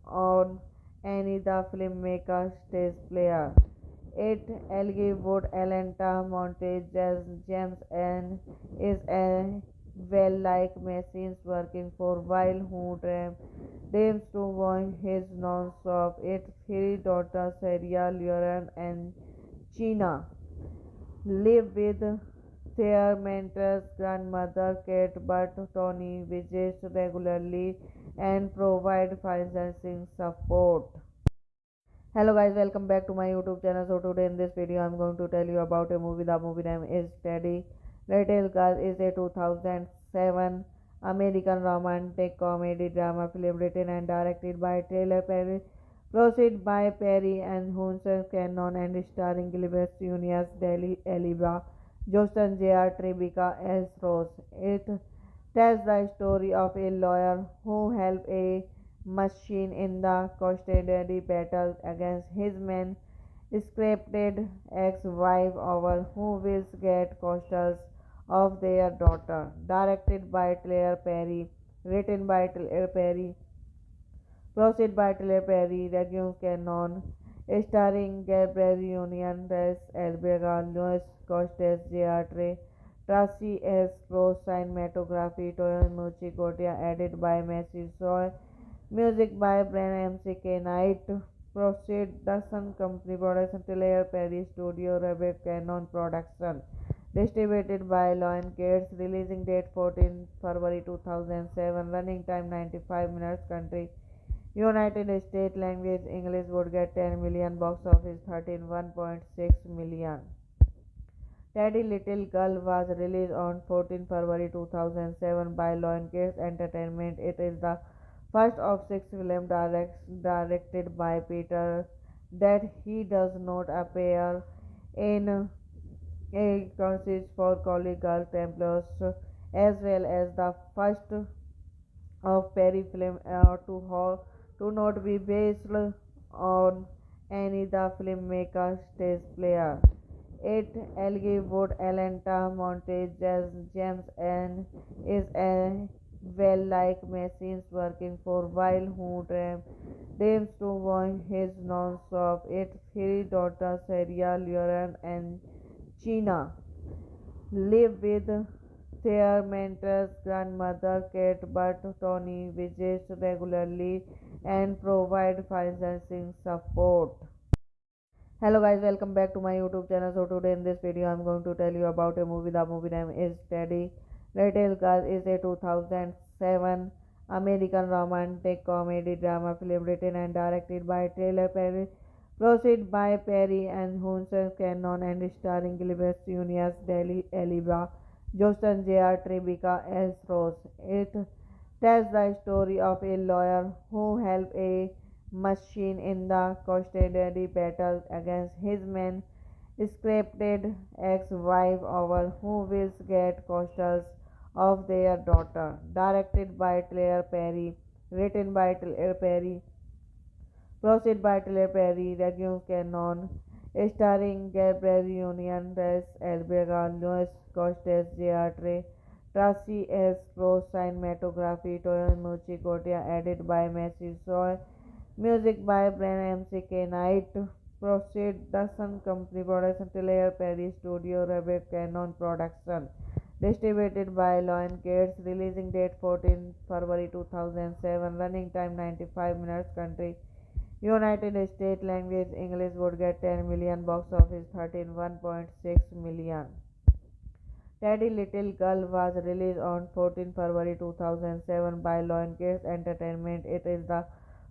on any the filmmaker's stage play. It Elgin Atlanta Montage James and is a well like machines working for while who dreams to watch his non-stop. Its three daughters Sarah, Lauren and Gina live with their mentor's grandmother Kate, but Tony visits regularly and provide financing support. Hello guys, welcome back to my YouTube channel. So today in this video I'm going to tell you about a movie. The movie name is Teddy. Retail Cars is a 2007 American romantic comedy drama film written and directed by Taylor Perry, proceed by Perry and Hunter Cannon and starring Gilbert Junius, Deli Eliba, Joston J.R. Tribeca as Rose. It tells the story of a lawyer who helped a machine in the custody battle against his man scripted ex-wife over who will get custody of their daughter. Directed by Claire Perry, written by Claire Perry, proceed by Claire Perry, Reggie Cannon, starring Gabriel Union, Tess Elbega, Louis Costes, J.R. Tracy S. Rose, cinematography, Toyomichi Kotia, edited by Messi Soy, music by Brian M.C.K. Knight, Production Company Production, Claire Perry Studio, Rebecca Cannon Production, distributed by Lion Gates, releasing date 14 February 2007, running time 95 minutes, country United States, language English, would get 10 million, box office 13.1.6 million. Teddy Little Girl was released on 14 February 2007 by Lionsgate Entertainment. It is the first of six films directed by Peter that he does not appear in a consist for Collie Girl Templars, as well as the first of Perry film to not be based on any the filmmaker's stage play. It Elgin Atlanta Montage James and is a well like machines working for while who dreams to watch his non-stop. Its three daughters Sarah, Lauren and Gina live with their mentor's grandmother Kate, but Tony visits regularly and provide financing support. Hello guys, welcome back to my YouTube channel. So today in this video I'm going to tell you about a movie. The movie name is Teddy. Retail Cars is a 2007 American romantic comedy drama film written and directed by Taylor Perry, proceed by Perry and Hunter Cannon and starring Gilbert Junius, Deli Eliba, Joston J.R. Tribeca as Rose. It tells the story of a lawyer who helped a machine in the custody battle against his man scripted ex-wife over who will get custody of their daughter. Directed by Claire Perry, written by Claire Perry, proceed by Claire Perry, Regium Cannon, starring Gabriel Union, Res Elbega, Louis Costes, J.R. Tracy S. Rose, cinematography, Toyomichi Kotia, edited by Messi Soy, music by Brian M.C.K. Knight, proceed The Sun Company Production, Claire Perry Studio, Rebecca Cannon Production, distributed by Lion Gates, releasing date 14 February 2007, running time 95 minutes, country United States, language English, would get 10 million, box office 13.1.6 million. Teddy Little Girl was released on 14 February 2007 by Lionsgate Entertainment. It is the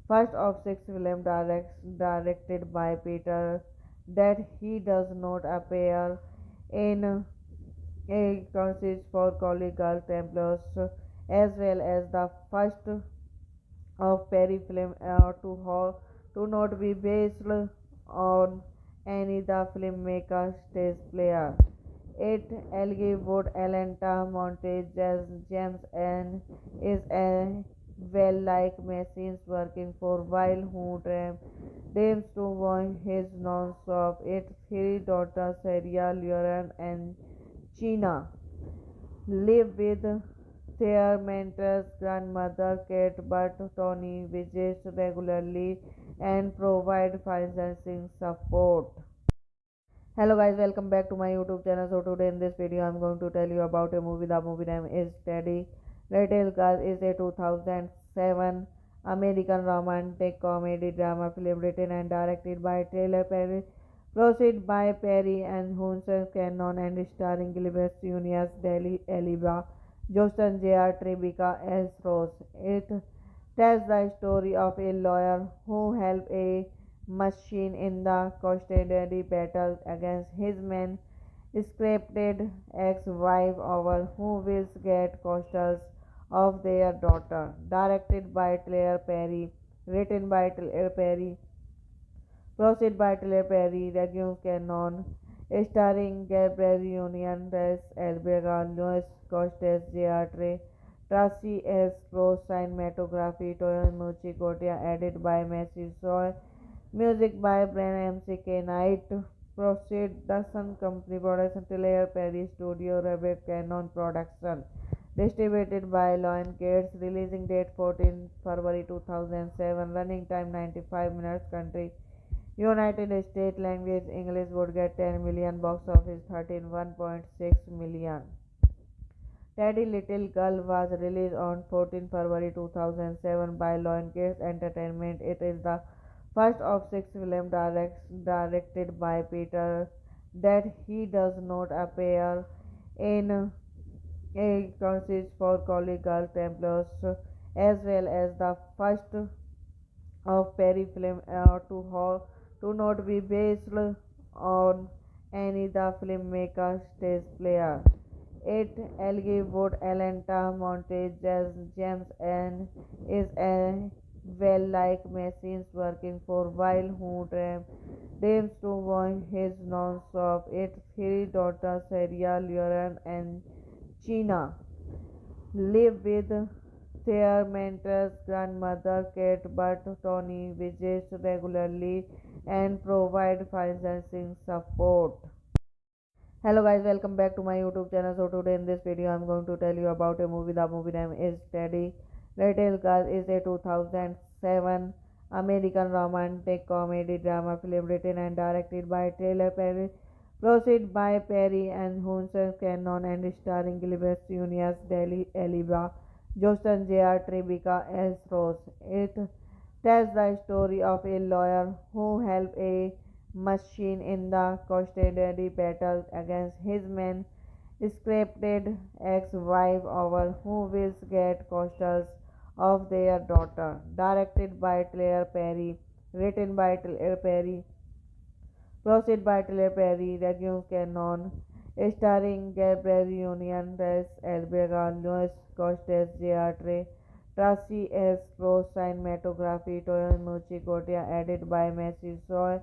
first of six films directed by Peter that he does not appear in a consist for Collie Girl Templars, as well as the first of Perry film to not be based on any the filmmaker's stage player. It Elgin Atlanta Montage James and is a well like machines working for while who dreams to watch his non-stop. Its three daughters Sarah, Lauren and Gina live with their mentor's grandmother Kate, but Tony visits regularly and provide financing support. Hello guys, welcome back to my YouTube channel. So today in this video I'm going to tell you about a movie. The movie name is Teddy. Little Girl is a 2007 American romantic comedy drama film written and directed by Taylor Perry, proceed by Perry and Hunter Cannon, and starring Gilbert Junius, Deli Eliba, Joston J.R. Tribeca as Rose. It tells the story of a lawyer who helped a machine in the custody battle against his man scripted ex-wife over who will get custody of their daughter. Directed by Claire Perry, written by Claire Perry, proceed by Claire Perry, Regium Cannon, starring Gabriel Union, Res Elbega, Louis Costes, J.R. Tracy S. Rose, cinematography, Toyomichi Kotia, edited by Messi Soy, music by Brian M.C.K. Knight, proceed The Sun Company Production, Claire Perry Studio, Rebecca Cannon Production, distributed by Lion Gates, releasing date 14 February 2007, running time 95 minutes, country United States, language English, would get 10 million, box office 13.1.6 million. Teddy Little Girl was released on 14 February 2007 by Lionsgate Entertainment. It is the first of six films directed by Peter that he does not appear in a consist for Collie Girl Templars, as well as the first of Perry film to not be based on any the filmmaker's stage player. It Elgin Atlanta Montage James and is a well like machines working for while who dreams to watch his non-stop. Its three daughters Sarah, Lauren and Gina live with their mentor's grandmother Kate, but Tony visits regularly and provide financing support. Hello guys, welcome back to my YouTube channel. So today in this video I'm going to tell you about a movie. The movie name is Teddy. Little Girl is a 2007 American romantic comedy drama film written and directed by Taylor Perry, proceed by Perry and Hunter Cannon, and starring Gilbert Junius, Deli Eliba, Joston J.R. Tribeca as Rose. It tells the story of a lawyer who helped a machine in the custody battle against his man scripted ex-wife over who will get custody of their daughter. Directed by Claire Perry, written by Claire Perry, proceed by Claire Perry, Regium Cannon, starring Gabriel Union, Res Elbega, Louis Costes, J.R. Tracy S. Rose cinematography, Toyomichi Kotia, edit by Messi Soy,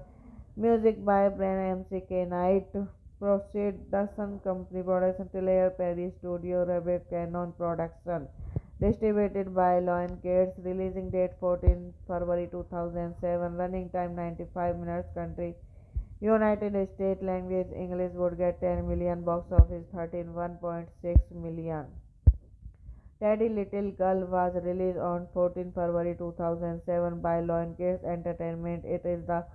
music by Brian M.C.K. Knight, Production Company Production, Tilayer Perry Studio, Rebecca Cannon Production. Distributed by Lion Gates. Releasing date 14 February 2007. Running time 95 minutes. Country United States. Language English. Would get 10 million. Box office 131.6 million. Teddy Little Girl was released on 14 February 2007 by Lionsgate Entertainment. It is the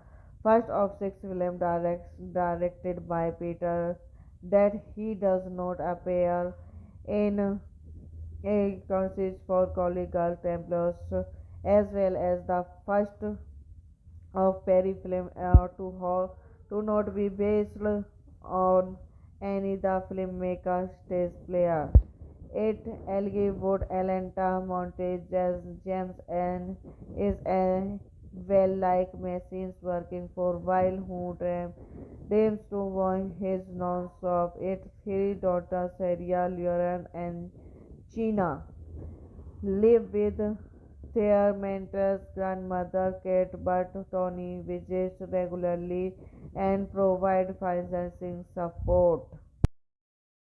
first of six films directed by Peter that he does not appear in a consist for College Girl Templars, as well as the first of Perry film to not be based on any the filmmaker's stage player. It Elgin Atlanta Montage James and is a well like machines working for while who dreams to win his non-stop. Its three daughters Sarah, Lauren and Gina live with their mentor's grandmother Kate, but Tony visits regularly and provides financing support.